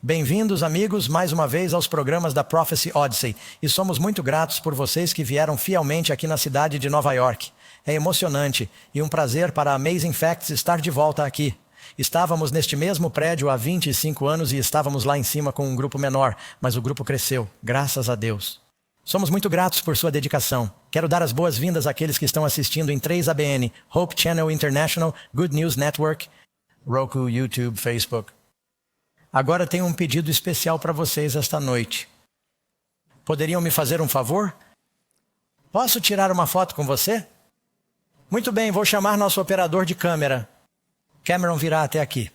Bem-vindos, amigos, mais uma vez aos programas da Prophecy Odyssey. E somos muito gratos por vocês que vieram fielmente aqui na cidade de Nova York. É emocionante e um prazer para a Amazing Facts estar de volta aqui. Estávamos neste mesmo prédio há 25 anos e estávamos lá em cima com um grupo menor, mas o grupo cresceu, graças a Deus. Somos muito gratos por sua dedicação. Quero dar as boas-vindas àqueles que estão assistindo em 3ABN, Hope Channel International, Good News Network, Roku, YouTube, Facebook. Agora tenho um pedido especial para vocês esta noite. Poderiam me fazer um favor? Posso tirar uma foto com você? Muito bem, vou chamar nosso operador de câmera. Cameron virá até aqui.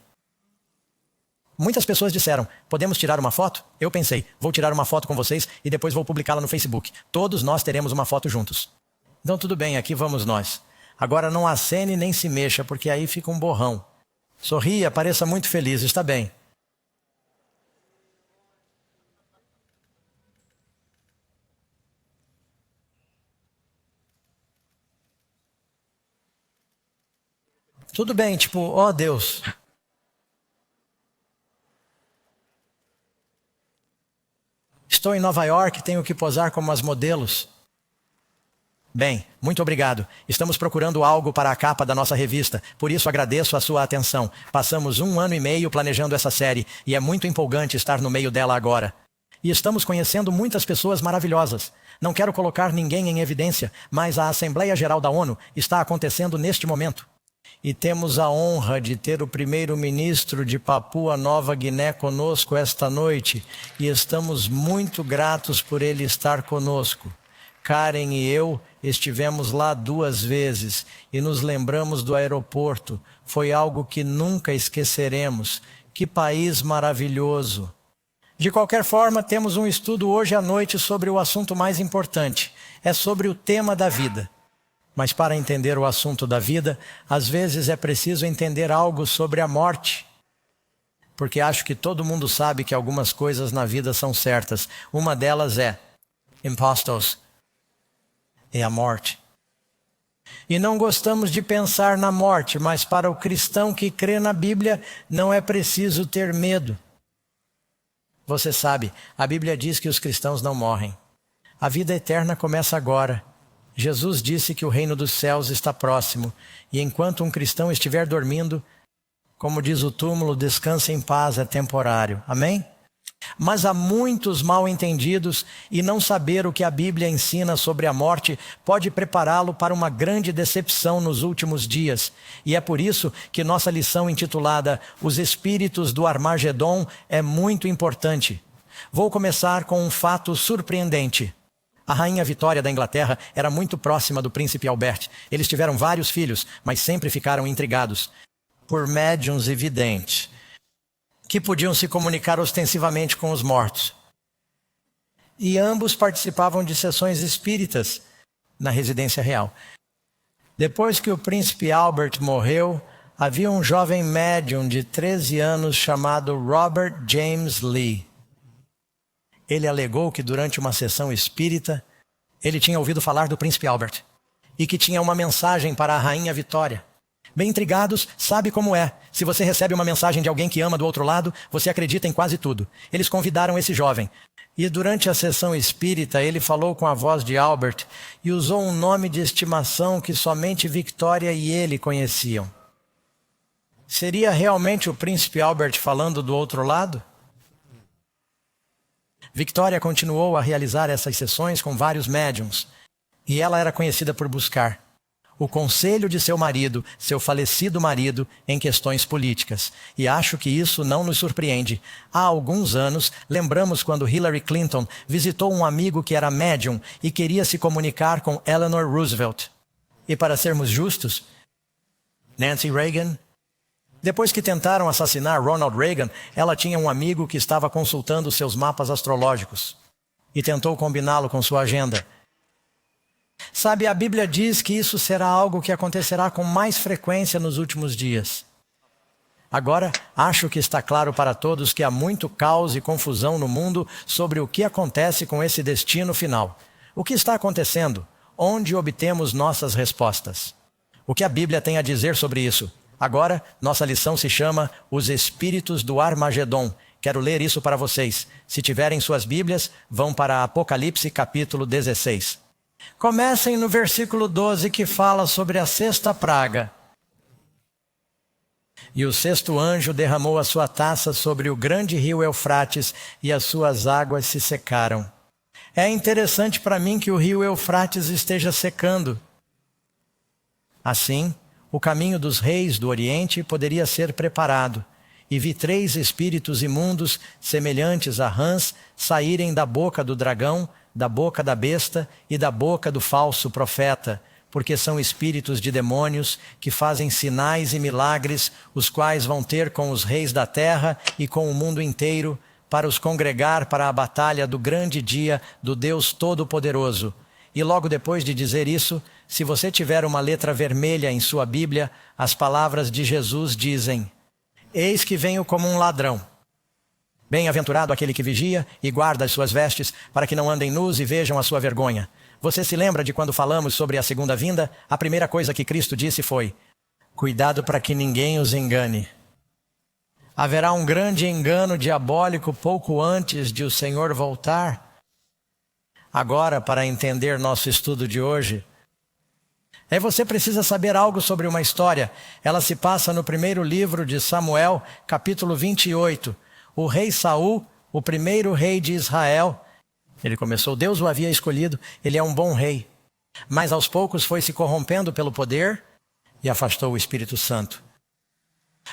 Muitas pessoas disseram, podemos tirar uma foto? Eu pensei, vou tirar uma foto com vocês e depois vou publicá-la no Facebook. Todos nós teremos uma foto juntos. Então tudo bem, aqui vamos nós. Agora não acene nem se mexa, porque aí fica um borrão. Sorria, pareça muito feliz, está bem. Tudo bem, tipo, ó Deus. Estou em Nova York, tenho que posar como as modelos. Bem, muito obrigado. Estamos procurando algo para a capa da nossa revista, por isso agradeço a sua atenção. Passamos 1 ano e meio planejando essa série e é muito empolgante estar no meio dela agora. E estamos conhecendo muitas pessoas maravilhosas. Não quero colocar ninguém em evidência, mas a Assembleia Geral da ONU está acontecendo neste momento. E temos a honra de ter o primeiro-ministro de Papua Nova Guiné conosco esta noite. E estamos muito gratos por ele estar conosco. Karen e eu estivemos lá 2 vezes e nos lembramos do aeroporto. Foi algo que nunca esqueceremos. Que país maravilhoso! De qualquer forma, temos um estudo hoje à noite sobre o assunto mais importante. É sobre o tema da vida. Mas para entender o assunto da vida, às vezes é preciso entender algo sobre a morte. Porque acho que todo mundo sabe que algumas coisas na vida são certas. Uma delas é impostos, é a morte. E não gostamos de pensar na morte, mas para o cristão que crê na Bíblia, não é preciso ter medo. Você sabe, a Bíblia diz que os cristãos não morrem. A vida eterna começa agora. Jesus disse que o reino dos céus está próximo, e enquanto um cristão estiver dormindo, como diz o túmulo, descansa em paz, é temporário. Amém? Mas há muitos mal-entendidos e não saber o que a Bíblia ensina sobre a morte pode prepará-lo para uma grande decepção nos últimos dias. E é por isso que nossa lição intitulada Os Espíritos do Armagedon é muito importante. Vou começar com um fato surpreendente. A rainha Vitória da Inglaterra era muito próxima do príncipe Albert. Eles tiveram vários filhos, mas sempre ficaram intrigados por médiuns e videntes, que podiam se comunicar ostensivamente com os mortos. E ambos participavam de sessões espíritas na residência real. Depois que o príncipe Albert morreu, havia um jovem médium de 13 anos chamado Robert James Lee. Ele alegou que durante uma sessão espírita, ele tinha ouvido falar do príncipe Albert e que tinha uma mensagem para a rainha Vitória. Bem intrigados, sabe como é. Se você recebe uma mensagem de alguém que ama do outro lado, você acredita em quase tudo. Eles convidaram esse jovem. E durante a sessão espírita, ele falou com a voz de Albert e usou um nome de estimação que somente Vitória e ele conheciam. Seria realmente o príncipe Albert falando do outro lado? Vitória continuou a realizar essas sessões com vários médiums, e ela era conhecida por buscar o conselho de seu marido, seu falecido marido, em questões políticas. E acho que isso não nos surpreende. Há alguns anos, lembramos quando Hillary Clinton visitou um amigo que era médium e queria se comunicar com Eleanor Roosevelt. E para sermos justos, Nancy Reagan. Depois que tentaram assassinar Ronald Reagan, ela tinha um amigo que estava consultando seus mapas astrológicos e tentou combiná-lo com sua agenda. Sabe, a Bíblia diz que isso será algo que acontecerá com mais frequência nos últimos dias. Agora, acho que está claro para todos que há muito caos e confusão no mundo sobre o que acontece com esse destino final. O que está acontecendo? Onde obtemos nossas respostas? O que a Bíblia tem a dizer sobre isso? Agora, nossa lição se chama Os Espíritos do Armagedon. Quero ler isso para vocês. Se tiverem suas Bíblias, vão para Apocalipse capítulo 16. Comecem no versículo 12 que fala sobre a sexta praga. E o sexto anjo derramou a sua taça sobre o grande rio Eufrates e as suas águas se secaram. É interessante para mim que o rio Eufrates esteja secando. Assim, o caminho dos reis do Oriente poderia ser preparado. E vi 3 espíritos imundos, semelhantes a rãs, saírem da boca do dragão, da boca da besta e da boca do falso profeta, porque são espíritos de demônios que fazem sinais e milagres, os quais vão ter com os reis da terra e com o mundo inteiro, para os congregar para a batalha do grande dia do Deus Todo-Poderoso. E logo depois de dizer isso, se você tiver uma letra vermelha em sua Bíblia, as palavras de Jesus dizem: Eis que venho como um ladrão. Bem-aventurado aquele que vigia e guarda as suas vestes, para que não andem nus e vejam a sua vergonha. Você se lembra de quando falamos sobre a segunda vinda? A primeira coisa que Cristo disse foi: cuidado para que ninguém os engane. Haverá um grande engano diabólico pouco antes de o Senhor voltar. Agora, para entender nosso estudo de hoje, você precisa saber algo sobre uma história. Ela se passa no primeiro livro de Samuel, capítulo 28. O rei Saul, o primeiro rei de Israel, ele começou, Deus o havia escolhido, ele é um bom rei. Mas aos poucos foi se corrompendo pelo poder e afastou o Espírito Santo.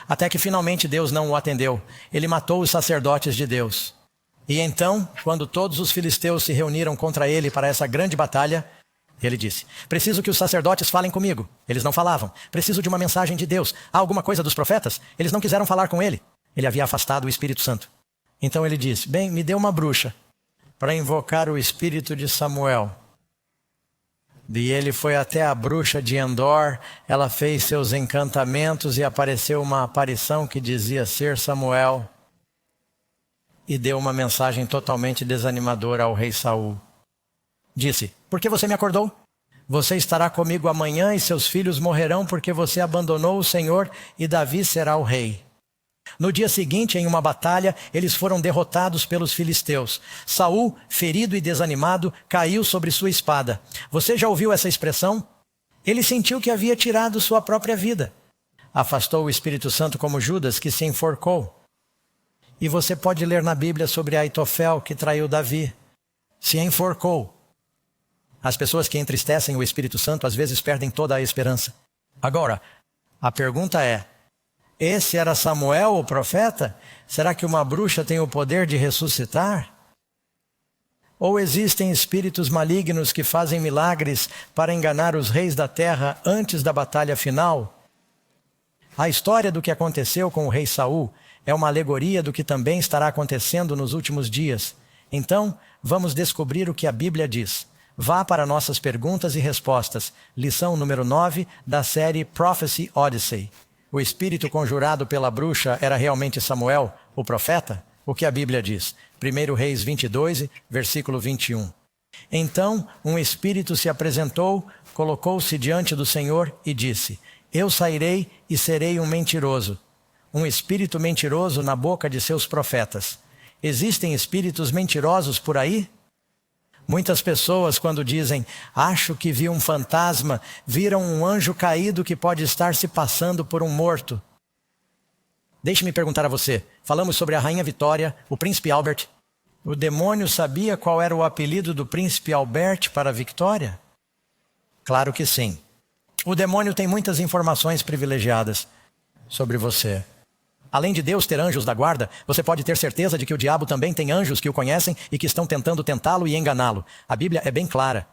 Até que finalmente Deus não o atendeu. Ele matou os sacerdotes de Deus. E então, quando todos os filisteus se reuniram contra ele para essa grande batalha, ele disse: preciso que os sacerdotes falem comigo. Eles não falavam. Preciso de uma mensagem de Deus. Há alguma coisa dos profetas? Eles não quiseram falar com ele. Ele havia afastado o Espírito Santo. Então ele disse: bem, me dê uma bruxa para invocar o espírito de Samuel. E ele foi até a bruxa de Endor, ela fez seus encantamentos e apareceu uma aparição que dizia ser Samuel. E deu uma mensagem totalmente desanimadora ao rei Saul. Disse: por que você me acordou? Você estará comigo amanhã e seus filhos morrerão porque você abandonou o Senhor e Davi será o rei. No dia seguinte, em uma batalha, eles foram derrotados pelos filisteus. Saul, ferido e desanimado, caiu sobre sua espada. Você já ouviu essa expressão? Ele sentiu que havia tirado sua própria vida. Afastou o Espírito Santo como Judas, que se enforcou. E você pode ler na Bíblia sobre Aitofel, que traiu Davi. Se enforcou. As pessoas que entristecem o Espírito Santo às vezes perdem toda a esperança. Agora, a pergunta é: esse era Samuel, o profeta? Será que uma bruxa tem o poder de ressuscitar? Ou existem espíritos malignos que fazem milagres para enganar os reis da terra antes da batalha final? A história do que aconteceu com o rei Saul é uma alegoria do que também estará acontecendo nos últimos dias. Então, vamos descobrir o que a Bíblia diz. Vá para nossas perguntas e respostas. Lição número 9 da série Prophecy Odyssey. O espírito conjurado pela bruxa era realmente Samuel, o profeta? O que a Bíblia diz? 1 Reis 22, versículo 21. Então, um espírito se apresentou, colocou-se diante do Senhor e disse: eu sairei e serei um mentiroso. Um espírito mentiroso na boca de seus profetas. Existem espíritos mentirosos por aí? Muitas pessoas, quando dizem, acho que vi um fantasma, viram um anjo caído que pode estar se passando por um morto. Deixe-me perguntar a você, falamos sobre a Rainha Vitória, o Príncipe Albert. O demônio sabia qual era o apelido do Príncipe Albert para Victoria? Claro que sim. O demônio tem muitas informações privilegiadas sobre você. Além de Deus ter anjos da guarda, você pode ter certeza de que o diabo também tem anjos que o conhecem e que estão tentando tentá-lo e enganá-lo. A Bíblia é bem clara.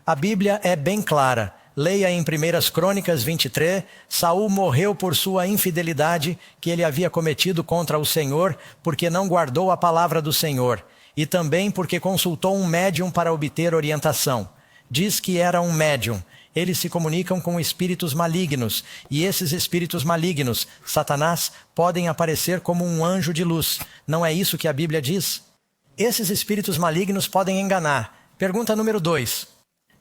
A Bíblia é bem clara. Leia em 1 Crônicas 23, Saul morreu por sua infidelidade que ele havia cometido contra o Senhor, porque não guardou a palavra do Senhor, e também porque consultou um médium para obter orientação. Diz que era um médium. Eles se comunicam com espíritos malignos, e esses espíritos malignos, Satanás, podem aparecer como um anjo de luz. Não é isso que a Bíblia diz? Esses espíritos malignos podem enganar. Pergunta número 2.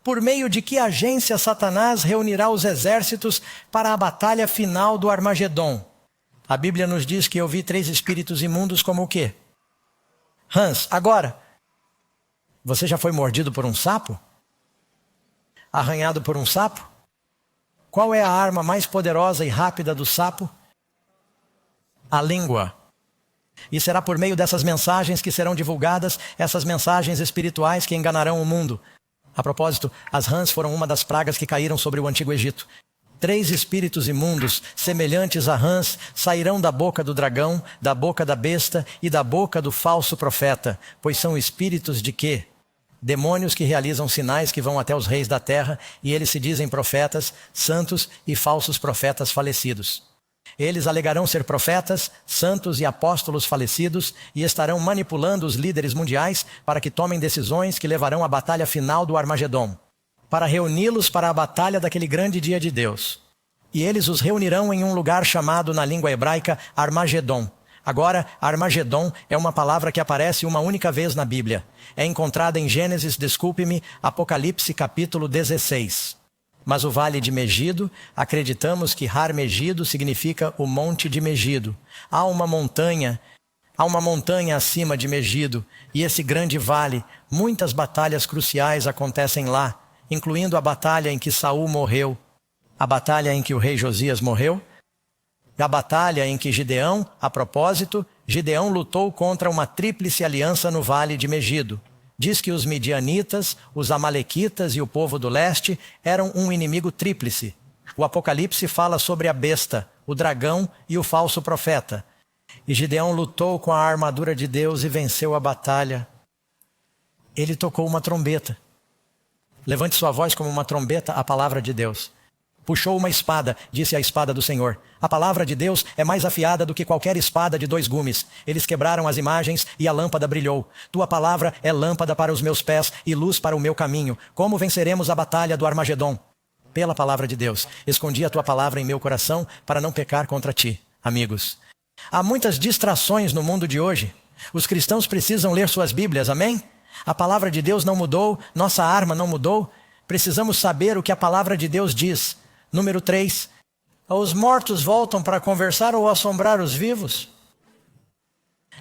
Por meio de que agência Satanás reunirá os exércitos para a batalha final do Armagedon? A Bíblia nos diz que eu vi 3 espíritos imundos como o quê? Hans, agora, você já foi mordido por um sapo? Arranhado por um sapo? Qual é a arma mais poderosa e rápida do sapo? A língua. E será por meio dessas mensagens que serão divulgadas, essas mensagens espirituais que enganarão o mundo. A propósito, as rãs foram uma das pragas que caíram sobre o Antigo Egito. 3 espíritos imundos, semelhantes a rãs, sairão da boca do dragão, da boca da besta e da boca do falso profeta, pois são espíritos de quê? Demônios que realizam sinais que vão até os reis da terra, e eles se dizem profetas, santos e falsos profetas falecidos. Eles alegarão ser profetas, santos e apóstolos falecidos e estarão manipulando os líderes mundiais para que tomem decisões que levarão à batalha final do Armagedon, para reuni-los para a batalha daquele grande dia de Deus. E eles os reunirão em um lugar chamado na língua hebraica Armagedon. Agora, Armagedon é uma palavra que aparece uma única vez na Bíblia. É encontrada em Gênesis, Apocalipse capítulo 16. Mas o vale de Megido, acreditamos que Har Megido significa o monte de Megido. Há uma montanha acima de Megido, e esse grande vale, muitas batalhas cruciais acontecem lá, incluindo a batalha em que Saul morreu, a batalha em que o rei Josias morreu, a batalha em que Gideão, a propósito, Gideão lutou contra uma tríplice aliança no vale de Megido. Diz que os midianitas, os amalequitas e o povo do leste eram um inimigo tríplice. O Apocalipse fala sobre a besta, o dragão e o falso profeta. E Gideão lutou com a armadura de Deus e venceu a batalha. Ele tocou uma trombeta. Levante sua voz como uma trombeta à palavra de Deus. Puxou uma espada, disse a espada do Senhor. A palavra de Deus é mais afiada do que qualquer espada de 2 gumes. Eles quebraram as imagens e a lâmpada brilhou. Tua palavra é lâmpada para os meus pés e luz para o meu caminho. Como venceremos a batalha do Armagedon? Pela palavra de Deus. Escondi a tua palavra em meu coração para não pecar contra ti. Amigos, há muitas distrações no mundo de hoje. Os cristãos precisam ler suas Bíblias, amém? A palavra de Deus não mudou, nossa arma não mudou. Precisamos saber o que a palavra de Deus diz. Número 3. Os mortos voltam para conversar ou assombrar os vivos?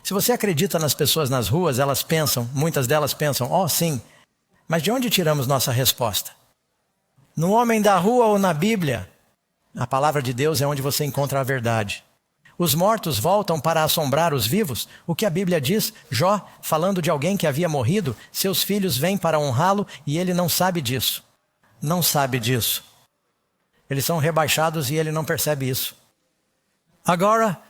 Se você acredita nas pessoas nas ruas, elas pensam, muitas delas pensam, sim. Mas de onde tiramos nossa resposta? No homem da rua ou na Bíblia? A palavra de Deus é onde você encontra a verdade. Os mortos voltam para assombrar os vivos? O que a Bíblia diz? Jó, falando de alguém que havia morrido, seus filhos vêm para honrá-lo e ele não sabe disso. Não sabe disso. Eles são rebaixados e ele não percebe isso. Agora,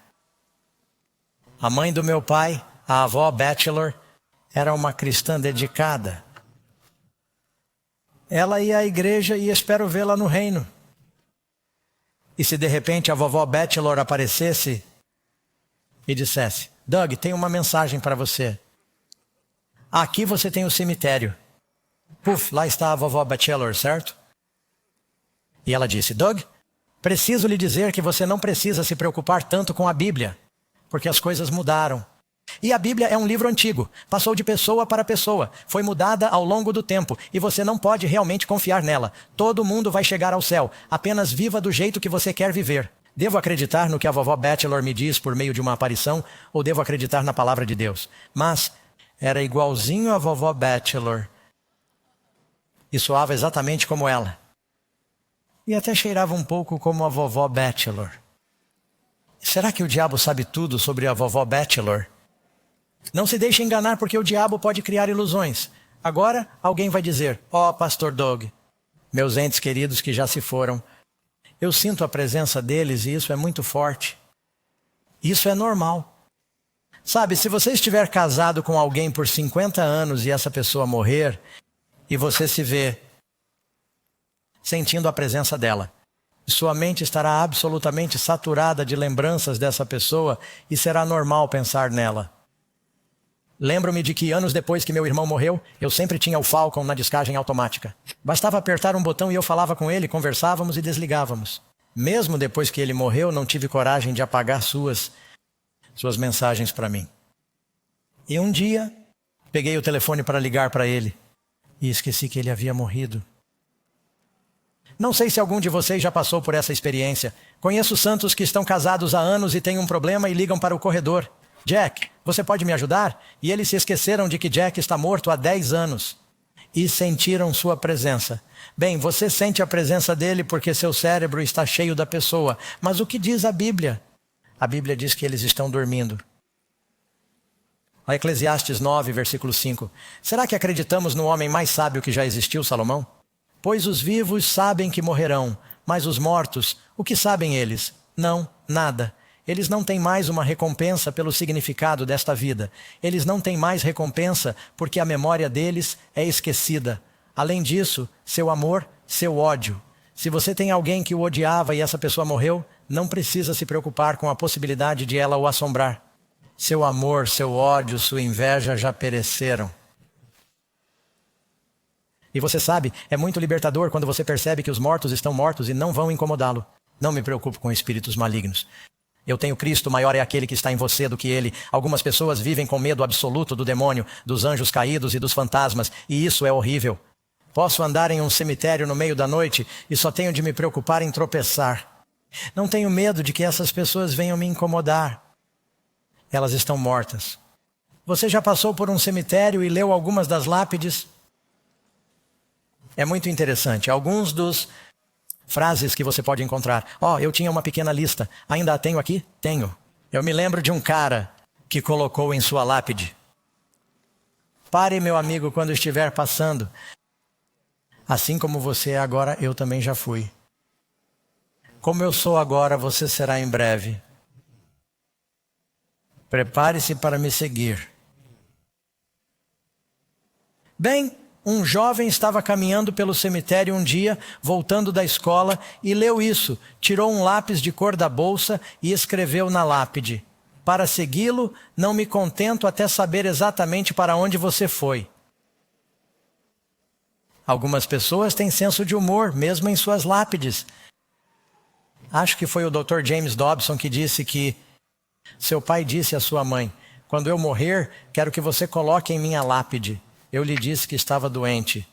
a mãe do meu pai, a avó Batchelor, era uma cristã dedicada. Ela ia à igreja e espero vê-la no reino. E se de repente a vovó Batchelor aparecesse e dissesse, Doug, tem uma mensagem para você. Aqui você tem o cemitério. Puf, lá está a vovó Batchelor, certo? E ela disse, Doug, preciso lhe dizer que você não precisa se preocupar tanto com a Bíblia, porque as coisas mudaram. E a Bíblia é um livro antigo, passou de pessoa para pessoa, foi mudada ao longo do tempo, e você não pode realmente confiar nela. Todo mundo vai chegar ao céu, apenas viva do jeito que você quer viver. Devo acreditar no que a vovó Batchelor me diz por meio de uma aparição, ou devo acreditar na palavra de Deus? Mas era igualzinho a vovó Batchelor, e soava exatamente como ela. E até cheirava um pouco como a vovó Batchelor. Será que o diabo sabe tudo sobre a vovó Batchelor? Não se deixe enganar porque o diabo pode criar ilusões. Agora alguém vai dizer, pastor Doug, meus entes queridos que já se foram, eu sinto a presença deles e isso é muito forte. Isso é normal. Sabe, se você estiver casado com alguém por 50 anos e essa pessoa morrer, e você se vê sentindo a presença dela, sua mente estará absolutamente saturada de lembranças dessa pessoa e será normal pensar nela. Lembro-me de que anos depois que meu irmão morreu, eu sempre tinha o Falcon na descagem automática. Bastava apertar um botão e eu falava com ele, conversávamos e desligávamos. Mesmo depois que ele morreu, não tive coragem de apagar suas mensagens para mim. E um dia, peguei o telefone para ligar para ele e esqueci que ele havia morrido. Não sei se algum de vocês já passou por essa experiência. Conheço santos que estão casados há anos e têm um problema e ligam para o corredor. Jack, Você pode me ajudar? E eles se esqueceram de que Jack está morto há 10 anos e sentiram sua presença. Bem, você sente a presença dele porque seu cérebro está cheio da pessoa. Mas o que diz a Bíblia? A Bíblia diz que eles estão dormindo. A Eclesiastes 9, versículo 5. Será que acreditamos no homem mais sábio que já existiu, Salomão? Pois os vivos sabem que morrerão, mas os mortos, o que sabem eles? Não, nada. Eles não têm mais uma recompensa pelo significado desta vida. Eles não têm mais recompensa porque a memória deles é esquecida. Além disso, seu amor, seu ódio. Se você tem alguém que o odiava e essa pessoa morreu, não precisa se preocupar com a possibilidade de ela o assombrar. Seu amor, seu ódio, sua inveja já pereceram. E você sabe, é muito libertador quando você percebe que os mortos estão mortos e não vão incomodá-lo. Não me preocupo com espíritos malignos. Eu tenho Cristo, maior é aquele que está em você do que ele. Algumas pessoas vivem com medo absoluto do demônio, dos anjos caídos e dos fantasmas, e isso é horrível. Posso andar em um cemitério no meio da noite e só tenho de me preocupar em tropeçar. Não tenho medo de que essas pessoas venham me incomodar. Elas estão mortas. Você já passou por um cemitério e leu algumas das lápides? É muito interessante. Alguns dos frases que você pode encontrar. Eu tinha uma pequena lista. Ainda a tenho aqui? Tenho. Eu me lembro de um cara que colocou em sua lápide: pare, meu amigo, quando estiver passando. Assim como você é agora, eu também já fui. Como eu sou agora, você será em breve. Prepare-se para me seguir. Bem, um jovem estava caminhando pelo cemitério um dia, voltando da escola, e leu isso. Tirou um lápis de cor da bolsa e escreveu na lápide: para segui-lo, não me contento até saber exatamente para onde você foi. Algumas pessoas têm senso de humor, mesmo em suas lápides. Acho que foi o Dr. James Dobson que disse que seu pai disse à sua mãe: quando eu morrer, quero que você coloque em minha lápide: eu lhe disse que estava doente.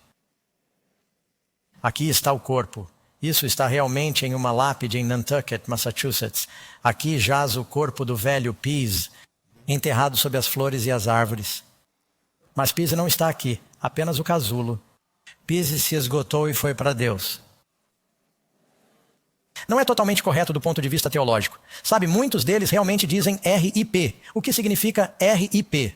Aqui está o corpo. Isso está realmente em uma lápide em Nantucket, Massachusetts. Aqui jaz o corpo do velho Pease, enterrado sob as flores e as árvores. Mas Pease não está aqui, apenas o casulo. Pease se esgotou e foi para Deus. Não é totalmente correto do ponto de vista teológico. Sabe, muitos deles realmente dizem RIP. O que significa RIP?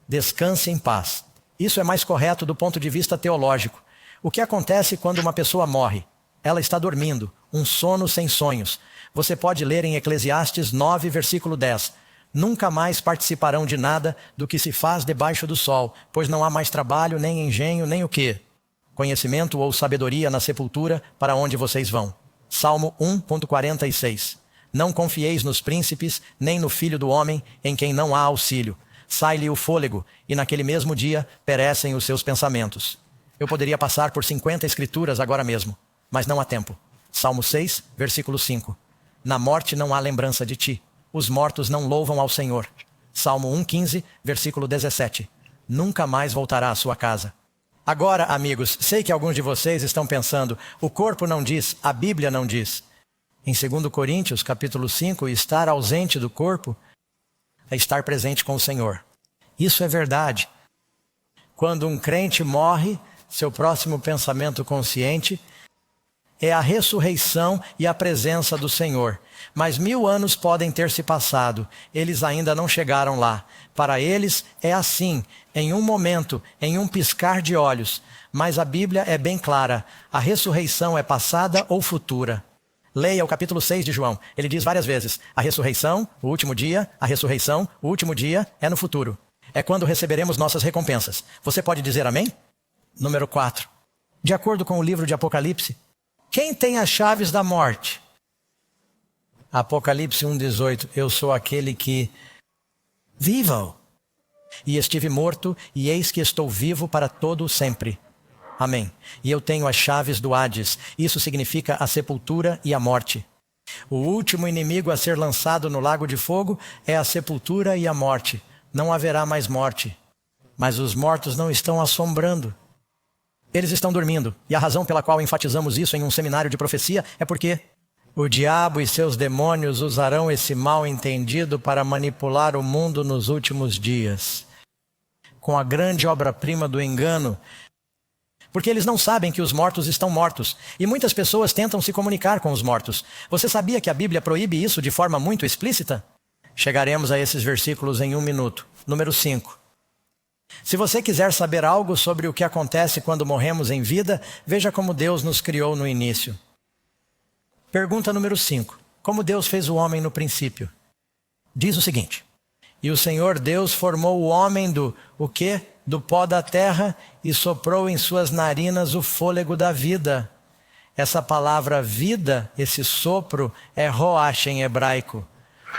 Descanse em paz. Isso é mais correto do ponto de vista teológico. O que acontece quando uma pessoa morre? Ela está dormindo, um sono sem sonhos. Você pode ler em Eclesiastes 9, versículo 10. Nunca mais participarão de nada do que se faz debaixo do sol, pois não há mais trabalho, nem engenho, nem o quê? Conhecimento ou sabedoria na sepultura para onde vocês vão. Salmo 1.46. Não confieis nos príncipes, nem no filho do homem, em quem não há auxílio. Sai-lhe o fôlego, e naquele mesmo dia perecem os seus pensamentos. Eu poderia passar por 50 escrituras agora mesmo, mas não há tempo. Salmo 6, versículo 5. Na morte não há lembrança de ti. Os mortos não louvam ao Senhor. Salmo 1,15, versículo 17. Nunca mais voltará à sua casa. Agora, amigos, sei que alguns de vocês estão pensando: o corpo não diz, a Bíblia não diz. Em 2 Coríntios, capítulo 5, estar ausente do corpo é estar presente com o Senhor. Isso é verdade. Quando um crente morre, seu próximo pensamento consciente é a ressurreição e a presença do Senhor. Mas 1000 anos podem ter se passado, eles ainda não chegaram lá. Para eles é assim, em um momento, em um piscar de olhos. Mas a Bíblia é bem clara: a ressurreição é passada ou futura. Leia o capítulo 6 de João. Ele diz várias vezes: a ressurreição, o último dia, a ressurreição, o último dia é no futuro. É quando receberemos nossas recompensas. Você pode dizer amém? Número 4. De acordo com o livro de Apocalipse, quem tem as chaves da morte? Apocalipse 1,18. Eu sou aquele que vivo. E estive morto, e eis que estou vivo para todo o sempre. Amém. E eu tenho as chaves do Hades. Isso significa a sepultura e a morte. O último inimigo a ser lançado no lago de fogo é a sepultura e a morte. Não haverá mais morte. Mas os mortos não estão assombrando. Eles estão dormindo. E a razão pela qual enfatizamos isso em um seminário de profecia é porque O diabo e seus demônios usarão esse mal entendido para manipular o mundo nos últimos dias, com a grande obra-prima do engano, porque eles não sabem que os mortos estão mortos, e muitas pessoas tentam se comunicar com os mortos. Você sabia que a Bíblia proíbe isso de forma muito explícita? Chegaremos a esses versículos em 1 minuto. Número 5. Se você quiser saber algo sobre o que acontece quando morremos em vida, veja como Deus nos criou no início. Pergunta número 5. Como Deus fez o homem no princípio? Diz o seguinte: e o Senhor Deus formou o homem o quê? Do pó da terra e soprou em suas narinas o fôlego da vida. Essa palavra vida, esse sopro, é roach em hebraico.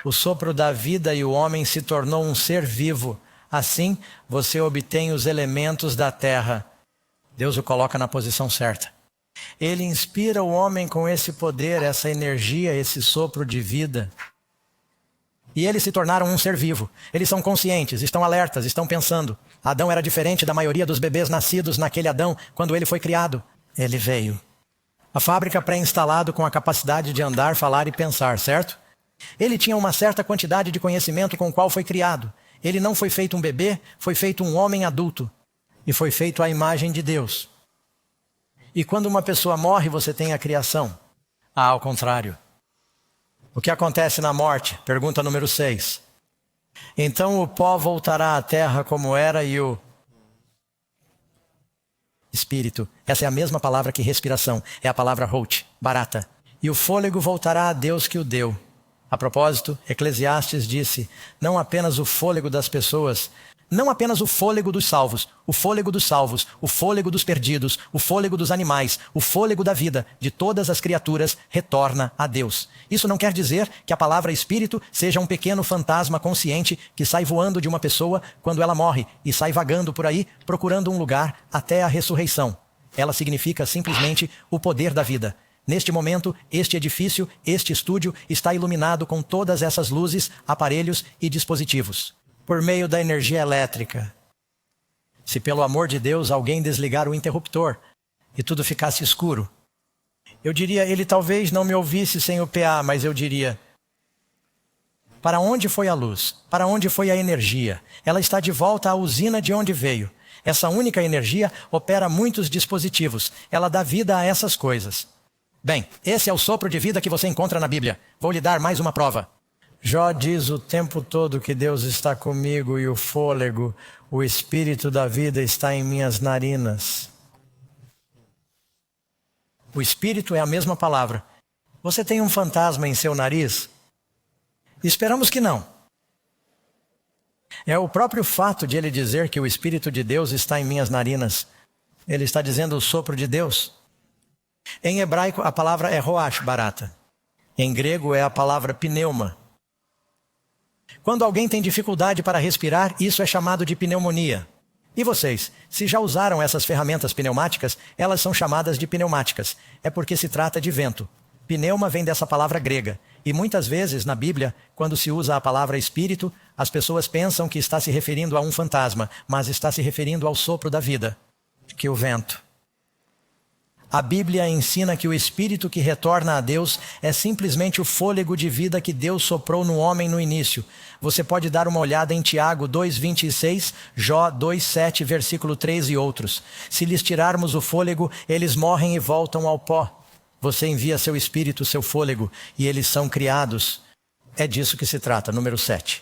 O sopro da vida, e o homem se tornou um ser vivo. Assim, você obtém os elementos da terra. Deus o coloca na posição certa. Ele inspira o homem com esse poder, essa energia, esse sopro de vida. E eles se tornaram um ser vivo. Eles são conscientes, estão alertas, estão pensando. Adão era diferente da maioria dos bebês nascidos naquele Adão quando ele foi criado. Ele veio. A fábrica pré-instalado com a capacidade de andar, falar e pensar, certo? Ele tinha uma certa quantidade de conhecimento com o qual foi criado. Ele não foi feito um bebê, foi feito um homem adulto. E foi feito à imagem de Deus. E quando uma pessoa morre, você tem a criação. Ao contrário. O que acontece na morte? Pergunta número 6. Então o pó voltará à terra como era e o espírito. Essa é a mesma palavra que respiração. É a palavra roach, barata. E o fôlego voltará a Deus que o deu. A propósito, Eclesiastes disse, não apenas o fôlego das pessoas, não apenas o fôlego dos salvos, o fôlego dos salvos, o fôlego dos perdidos, o fôlego dos animais, o fôlego da vida de todas as criaturas retorna a Deus. Isso não quer dizer que a palavra espírito seja um pequeno fantasma consciente que sai voando de uma pessoa quando ela morre e sai vagando por aí procurando um lugar até a ressurreição. Ela significa simplesmente o poder da vida. Neste momento, este edifício, este estúdio está iluminado com todas essas luzes, aparelhos e dispositivos. Por meio da energia elétrica. Se pelo amor de Deus alguém desligar o interruptor e tudo ficasse escuro, eu diria, ele talvez não me ouvisse sem o PA, mas eu diria, para onde foi a luz? Para onde foi a energia? Ela está de volta à usina de onde veio. Essa única energia opera muitos dispositivos. Ela dá vida a essas coisas. Bem, esse é o sopro de vida que você encontra na Bíblia. Vou lhe dar mais uma prova. Jó diz o tempo todo que Deus está comigo e o fôlego, o espírito da vida está em minhas narinas. O espírito é a mesma palavra. Você tem um fantasma em seu nariz? Esperamos que não. É o próprio fato de ele dizer que o espírito de Deus está em minhas narinas. Ele está dizendo o sopro de Deus. Em hebraico a palavra é roach, barata. Em grego é a palavra pneuma. Quando alguém tem dificuldade para respirar, isso é chamado de pneumonia. E vocês, se já usaram essas ferramentas pneumáticas, elas são chamadas de pneumáticas. É porque se trata de vento. Pneuma vem dessa palavra grega. E muitas vezes, na Bíblia, quando se usa a palavra espírito, as pessoas pensam que está se referindo a um fantasma, mas está se referindo ao sopro da vida, que é o vento. A Bíblia ensina que o espírito que retorna a Deus é simplesmente o fôlego de vida que Deus soprou no homem no início. Você pode dar uma olhada em Tiago 2:26, Jó 2:7, versículo 3 e outros. Se lhes tirarmos o fôlego, eles morrem e voltam ao pó. Você envia seu espírito, seu fôlego, e eles são criados. É disso que se trata, número 7.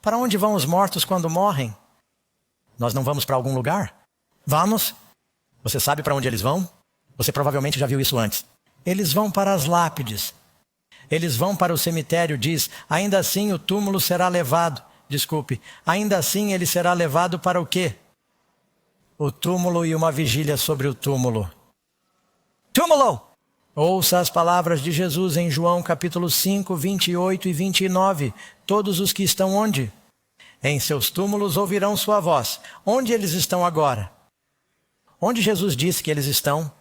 Para onde vão os mortos quando morrem? Nós não vamos para algum lugar? Vamos? Você sabe para onde eles vão? Você provavelmente já viu isso antes. Eles vão para as lápides. Eles vão para o cemitério, diz, ainda assim o túmulo será levado. Desculpe, ainda assim ele será levado para o quê? O túmulo e uma vigília sobre o túmulo. Túmulo! Ouça as palavras de Jesus em João capítulo 5, 28 e 29. Todos os que estão onde? Em seus túmulos ouvirão sua voz. Onde eles estão agora? Onde Jesus disse que eles estão?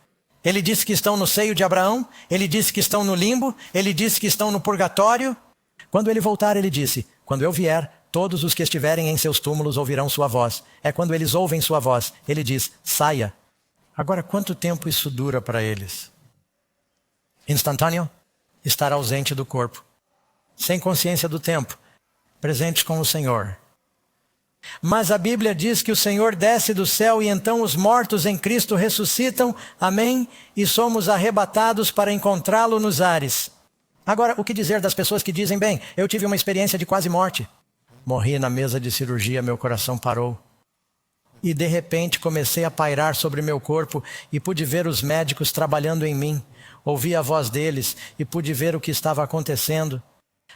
Ele disse que estão no seio de Abraão? Ele disse que estão no limbo? Ele disse que estão no purgatório? Quando ele voltar, ele disse, quando eu vier, todos os que estiverem em seus túmulos ouvirão sua voz. É quando eles ouvem sua voz. Ele diz, saia. Agora, quanto tempo isso dura para eles? Instantâneo? estar ausente do corpo, sem consciência do tempo, presentes com o Senhor. Mas a Bíblia diz que o Senhor desce do céu e então os mortos em Cristo ressuscitam, amém? E somos arrebatados para encontrá-lo nos ares. Agora, o que dizer das pessoas que dizem, bem, eu tive uma experiência de quase morte. Morri na mesa de cirurgia, meu coração parou. E de repente comecei a pairar sobre meu corpo e pude ver os médicos trabalhando em mim. Ouvi a voz deles e pude ver o que estava acontecendo.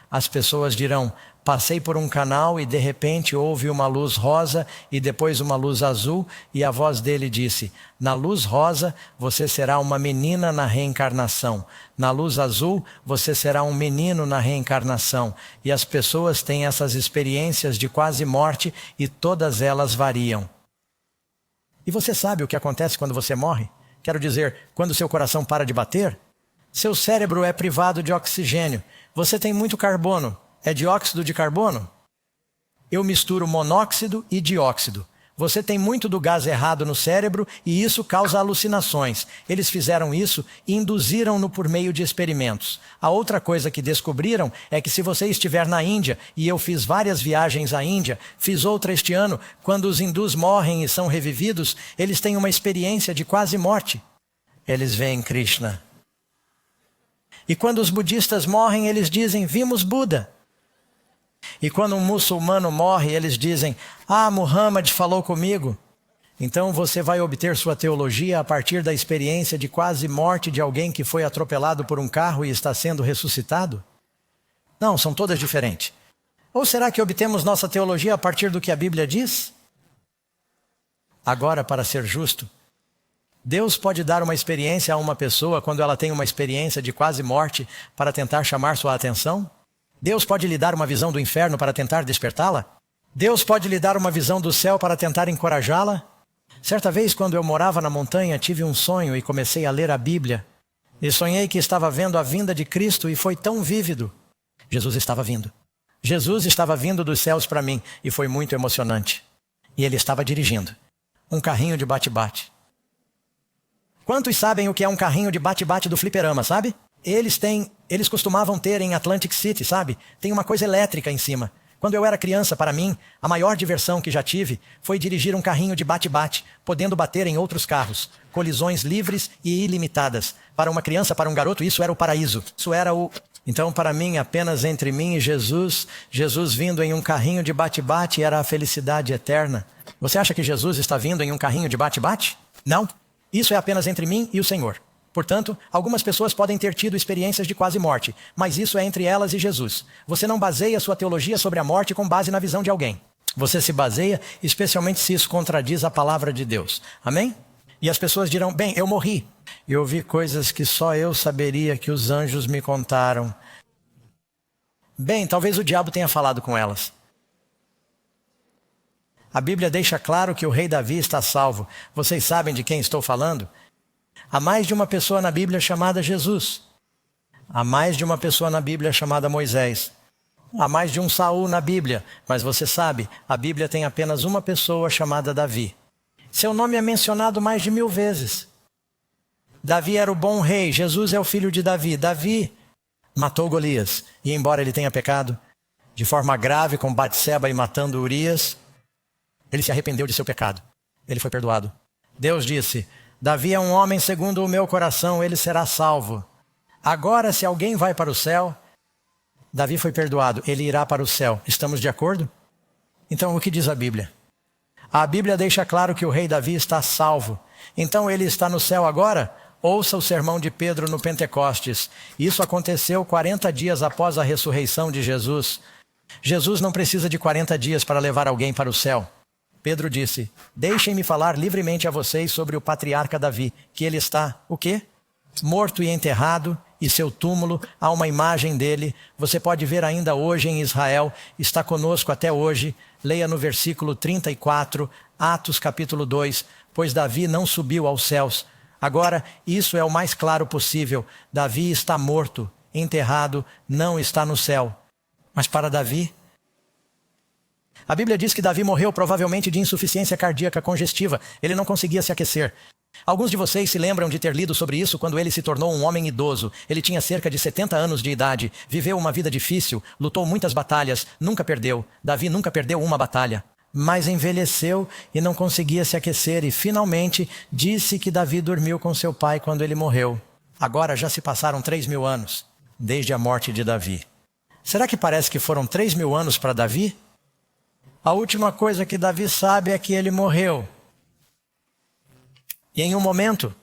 As pessoas dirão, passei por um canal e de repente houve uma luz rosa e depois uma luz azul e a voz dele disse, na luz rosa você será uma menina na reencarnação, na luz azul você será um menino na reencarnação. E as pessoas têm essas experiências de quase morte e todas elas variam. E você sabe o que acontece quando você morre? Quero dizer, quando seu coração para de bater, seu cérebro é privado de oxigênio. Você tem muito carbono. É dióxido de carbono? Eu misturo monóxido e dióxido. Você tem muito do gás errado no cérebro e isso causa alucinações. Eles fizeram isso e induziram-no por meio de experimentos. A outra coisa que descobriram é que se você estiver na Índia, e eu fiz várias viagens à Índia, fiz outra este ano, quando os hindus morrem e são revividos, eles têm uma experiência de quase morte. Eles veem Krishna. E quando os budistas morrem, eles dizem, vimos Buda. E quando um muçulmano morre, eles dizem, Muhammad falou comigo. Então você vai obter sua teologia a partir da experiência de quase morte de alguém que foi atropelado por um carro e está sendo ressuscitado? Não, são todas diferentes. Ou será que obtemos nossa teologia a partir do que a Bíblia diz? Agora, para ser justo, Deus pode dar uma experiência a uma pessoa quando ela tem uma experiência de quase morte para tentar chamar sua atenção? Deus pode lhe dar uma visão do inferno para tentar despertá-la? Deus pode lhe dar uma visão do céu para tentar encorajá-la? Certa vez, quando eu morava na montanha, tive um sonho e comecei a ler a Bíblia. E sonhei que estava vendo a vinda de Cristo e foi tão vívido. Jesus estava vindo. Jesus estava vindo dos céus para mim e foi muito emocionante. E ele estava dirigindo um carrinho de bate-bate. Quantos sabem o que é um carrinho de bate-bate do fliperama, sabe? Eles costumavam ter em Atlantic City, sabe? Tem uma coisa elétrica em cima. Quando eu era criança, para mim, a maior diversão que já tive foi dirigir um carrinho de bate-bate, podendo bater em outros carros. Colisões livres e ilimitadas. Para uma criança, para um garoto, isso era o paraíso. Isso era o... Então, para mim, apenas entre mim e Jesus vindo em um carrinho de bate-bate era a felicidade eterna. Você acha que Jesus está vindo em um carrinho de bate-bate? Não. Isso é apenas entre mim e o Senhor. Portanto, algumas pessoas podem ter tido experiências de quase morte, mas isso é entre elas e Jesus. Você não baseia sua teologia sobre a morte com base na visão de alguém. Você se baseia especialmente se isso contradiz a palavra de Deus. Amém? E as pessoas dirão, bem, eu morri. Eu ouvi coisas que só eu saberia que os anjos me contaram. Bem, talvez o diabo tenha falado com elas. A Bíblia deixa claro que o rei Davi está salvo. Vocês sabem de quem estou falando? Há mais de uma pessoa na Bíblia chamada Jesus. Há mais de uma pessoa na Bíblia chamada Moisés. Há mais de um Saul na Bíblia. Mas você sabe, a Bíblia tem apenas uma pessoa chamada Davi. Seu nome é mencionado mais de 1000 vezes. Davi era o bom rei. Jesus é o filho de Davi. Davi matou Golias. E embora ele tenha pecado de forma grave com Batseba e matando Urias, ele se arrependeu de seu pecado. Ele foi perdoado. Deus disse, Davi é um homem segundo o meu coração, ele será salvo. Agora, se alguém vai para o céu, Davi foi perdoado, ele irá para o céu. Estamos de acordo? Então, o que diz a Bíblia? A Bíblia deixa claro que o rei Davi está salvo. Então, ele está no céu agora? Ouça o sermão de Pedro no Pentecostes. Isso aconteceu 40 dias após a ressurreição de Jesus. Jesus não precisa de 40 dias para levar alguém para o céu. Pedro disse, deixem-me falar livremente a vocês sobre o patriarca Davi, que ele está, o quê? Morto e enterrado, e seu túmulo, há uma imagem dele. Você pode ver ainda hoje em Israel, está conosco até hoje. Leia no versículo 34, Atos capítulo 2, pois Davi não subiu aos céus. Agora, isso é o mais claro possível. Davi está morto, enterrado, não está no céu. Mas para Davi... A Bíblia diz que Davi morreu provavelmente de insuficiência cardíaca congestiva. Ele não conseguia se aquecer. Alguns de vocês se lembram de ter lido sobre isso quando ele se tornou um homem idoso. Ele tinha cerca de 70 anos de idade, viveu uma vida difícil, lutou muitas batalhas, nunca perdeu. Davi nunca perdeu uma batalha. Mas envelheceu e não conseguia se aquecer e finalmente disse que Davi dormiu com seu pai quando ele morreu. Agora já se passaram 3.000 anos desde a morte de Davi. Será que parece que foram 3.000 anos para Davi? A última coisa que Davi sabe é que ele morreu. E em um momento,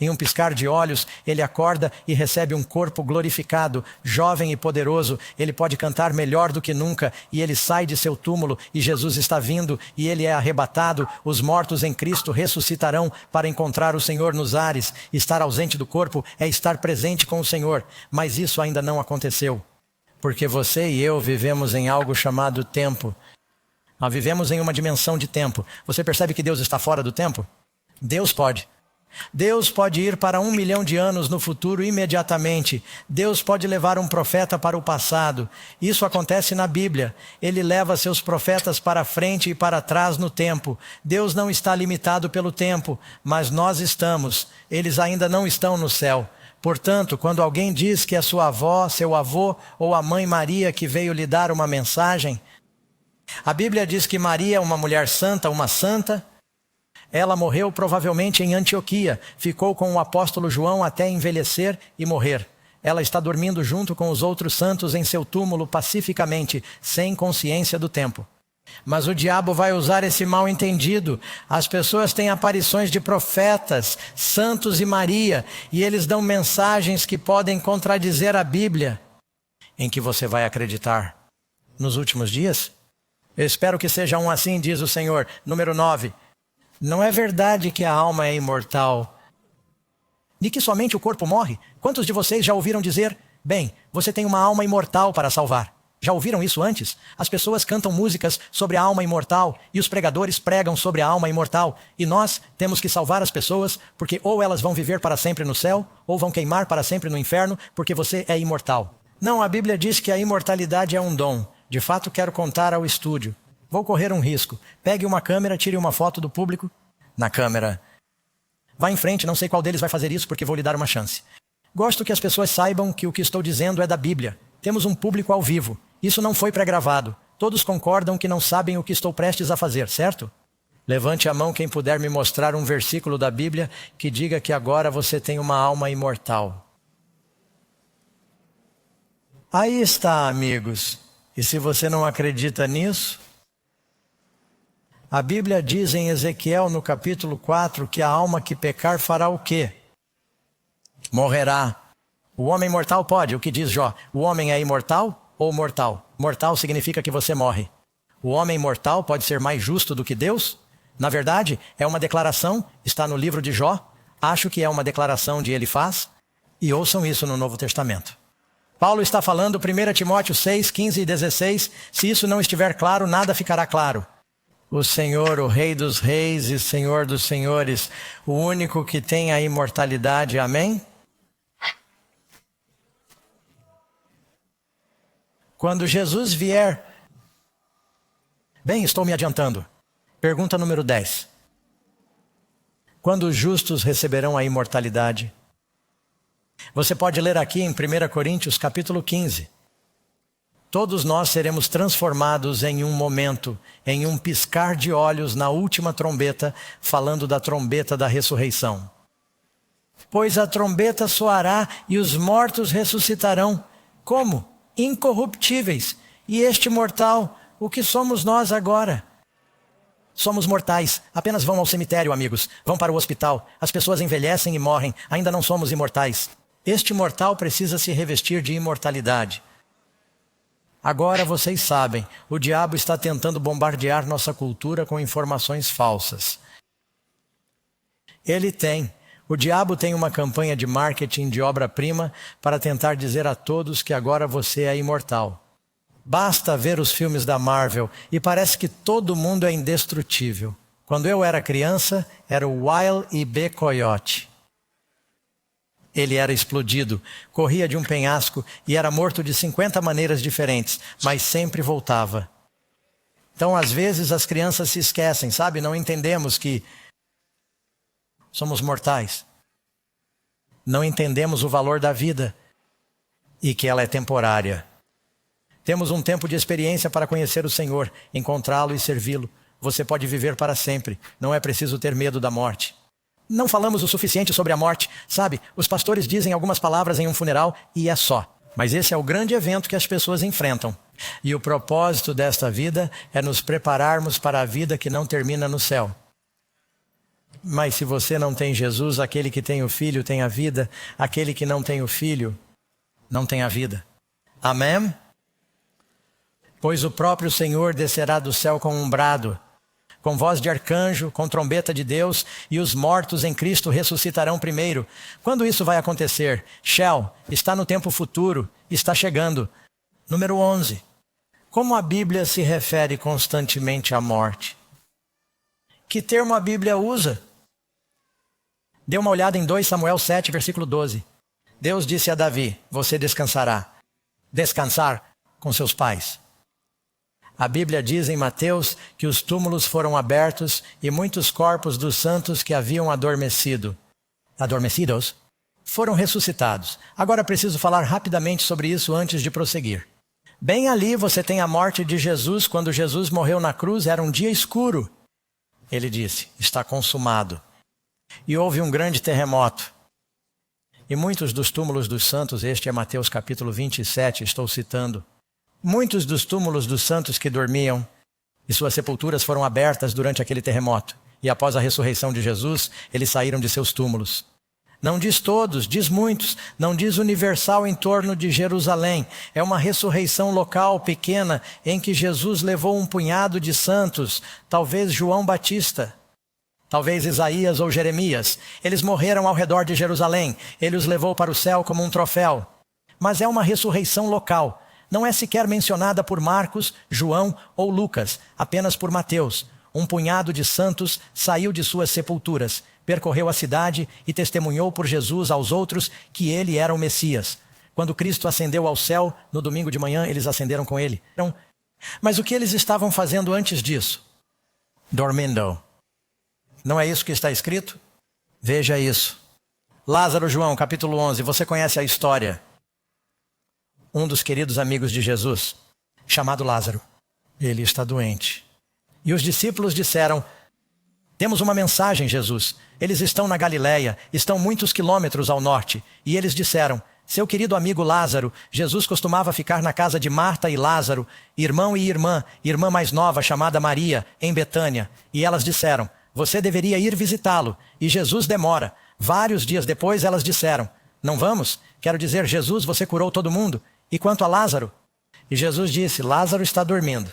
em um piscar de olhos, ele acorda e recebe um corpo glorificado, jovem e poderoso. Ele pode cantar melhor do que nunca e ele sai de seu túmulo e Jesus está vindo e ele é arrebatado. Os mortos em Cristo ressuscitarão para encontrar o Senhor nos ares. Estar ausente do corpo é estar presente com o Senhor, mas isso ainda não aconteceu. Porque você e eu vivemos em algo chamado tempo. Nós vivemos em uma dimensão de tempo. Você percebe que Deus está fora do tempo? Deus pode. Deus pode ir para 1 milhão de anos no futuro imediatamente. Deus pode levar um profeta para o passado. Isso acontece na Bíblia. Ele leva seus profetas para frente e para trás no tempo. Deus não está limitado pelo tempo, mas nós estamos. Eles ainda não estão no céu. Portanto, quando alguém diz que é sua avó, seu avô ou a mãe Maria que veio lhe dar uma mensagem, a Bíblia diz que Maria é uma mulher santa, uma santa. Ela morreu provavelmente em Antioquia, ficou com o apóstolo João até envelhecer e morrer. Ela está dormindo junto com os outros santos em seu túmulo pacificamente, sem consciência do tempo. Mas o diabo vai usar esse mal entendido. As pessoas têm aparições de profetas, santos e Maria, e eles dão mensagens que podem contradizer a Bíblia. Em que você vai acreditar? Nos últimos dias? Eu espero que seja um assim, diz o Senhor. Número 9. Não é verdade que a alma é imortal, e que somente o corpo morre? Quantos de vocês já ouviram dizer, bem, você tem uma alma imortal para salvar? Já ouviram isso antes? As pessoas cantam músicas sobre a alma imortal e os pregadores pregam sobre a alma imortal. E nós temos que salvar as pessoas porque ou elas vão viver para sempre no céu ou vão queimar para sempre no inferno porque você é imortal. Não, a Bíblia diz que a imortalidade é um dom. De fato, quero contar ao estúdio. Vou correr um risco. Pegue uma câmera, tire uma foto do público na câmera. Vá em frente, não sei qual deles vai fazer isso porque vou lhe dar uma chance. Gosto que as pessoas saibam que o que estou dizendo é da Bíblia. Temos um público ao vivo. Isso não foi pré-gravado. Todos concordam que não sabem o que estou prestes a fazer, certo? Levante a mão quem puder me mostrar um versículo da Bíblia que diga que agora você tem uma alma imortal. Aí está, amigos. E se você não acredita nisso, a Bíblia diz em Ezequiel, no capítulo 4, que a alma que pecar fará o quê? Morrerá. O homem mortal pode, o que diz Jó? O homem é imortal ou mortal? Mortal significa que você morre. O homem mortal pode ser mais justo do que Deus? Na verdade, é uma declaração, está no livro de Jó. Acho que é uma declaração de Elifaz. E ouçam isso no Novo Testamento. Paulo está falando, 1 Timóteo 6, 15 e 16, se isso não estiver claro, nada ficará claro. O Senhor, o Rei dos Reis e Senhor dos Senhores, o único que tem a imortalidade, amém? Quando Jesus vier... Bem, estou me adiantando. Pergunta número 10. Quando os justos receberão a imortalidade? Você pode ler aqui em 1 Coríntios capítulo 15. Todos nós seremos transformados em um momento, em um piscar de olhos na última trombeta, falando da trombeta da ressurreição. Pois a trombeta soará e os mortos ressuscitarão. Como? Incorruptíveis. E este mortal, o que somos nós agora? Somos mortais. Apenas vão ao cemitério, amigos. Vão para o hospital. As pessoas envelhecem e morrem. Ainda não somos imortais. Este mortal precisa se revestir de imortalidade. Agora vocês sabem, o diabo está tentando bombardear nossa cultura com informações falsas. O diabo tem uma campanha de marketing de obra-prima para tentar dizer a todos que agora você é imortal. Basta ver os filmes da Marvel e parece que todo mundo é indestrutível. Quando eu era criança, era o Wile E. B. Coyote. Ele era explodido, corria de um penhasco e era morto de 50 maneiras diferentes, mas sempre voltava. Então, às vezes, as crianças se esquecem, sabe? Não entendemos que Somos mortais. Não entendemos o valor da vida e que ela é temporária. Temos um tempo de experiência para conhecer o Senhor, encontrá-lo e servi-lo. Você pode viver para sempre. Não é preciso ter medo da morte. Não falamos o suficiente sobre a morte. Sabe, os pastores dizem algumas palavras em um funeral e é só. Mas esse é o grande evento que as pessoas enfrentam. E o propósito desta vida é nos prepararmos para a vida que não termina no céu. Mas se você não tem Jesus, aquele que tem o Filho tem a vida. Aquele que não tem o Filho não tem a vida. Amém? Pois o próprio Senhor descerá do céu com um brado, com voz de arcanjo, com trombeta de Deus, e os mortos em Cristo ressuscitarão primeiro. Quando isso vai acontecer? Shell, está no tempo futuro, está chegando. Número 11. Como a Bíblia se refere constantemente à morte? Que termo a Bíblia usa? Dê uma olhada em 2 Samuel 7, versículo 12. Deus disse a Davi, você descansará. Descansar com seus pais. A Bíblia diz em Mateus que os túmulos foram abertos e muitos corpos dos santos que haviam adormecidos, foram ressuscitados. Agora preciso falar rapidamente sobre isso antes de prosseguir. Bem ali você tem a morte de Jesus. Quando Jesus morreu na cruz, era um dia escuro. Ele disse, está consumado. E houve um grande terremoto. E muitos dos túmulos dos santos, este é Mateus capítulo 27, estou citando. Muitos dos túmulos dos santos que dormiam e suas sepulturas foram abertas durante aquele terremoto. E após a ressurreição de Jesus, eles saíram de seus túmulos. Não diz todos, diz muitos. Não diz universal em torno de Jerusalém. É uma ressurreição local, pequena, em que Jesus levou um punhado de santos, talvez João Batista, talvez Isaías ou Jeremias. Eles morreram ao redor de Jerusalém. Ele os levou para o céu como um troféu. Mas é uma ressurreição local. Não é sequer mencionada por Marcos, João ou Lucas, apenas por Mateus. Um punhado de santos saiu de suas sepulturas, percorreu a cidade e testemunhou por Jesus aos outros que ele era o Messias. Quando Cristo ascendeu ao céu, no domingo de manhã, eles ascenderam com ele. Mas o que eles estavam fazendo antes disso? Dormindo. Não é isso que está escrito? Veja isso. Lázaro, João, capítulo 11, você conhece a história. Um dos queridos amigos de Jesus, chamado Lázaro, ele está doente. E os discípulos disseram, temos uma mensagem, Jesus. Eles estão na Galileia, estão muitos quilômetros ao norte. E eles disseram, seu querido amigo Lázaro, Jesus costumava ficar na casa de Marta e Lázaro, irmão e irmã mais nova chamada Maria, em Betânia. E elas disseram, você deveria ir visitá-lo. E Jesus demora. Vários dias depois elas disseram, não vamos? Quero dizer, Jesus, você curou todo mundo. E quanto a Lázaro? E Jesus disse, Lázaro está dormindo.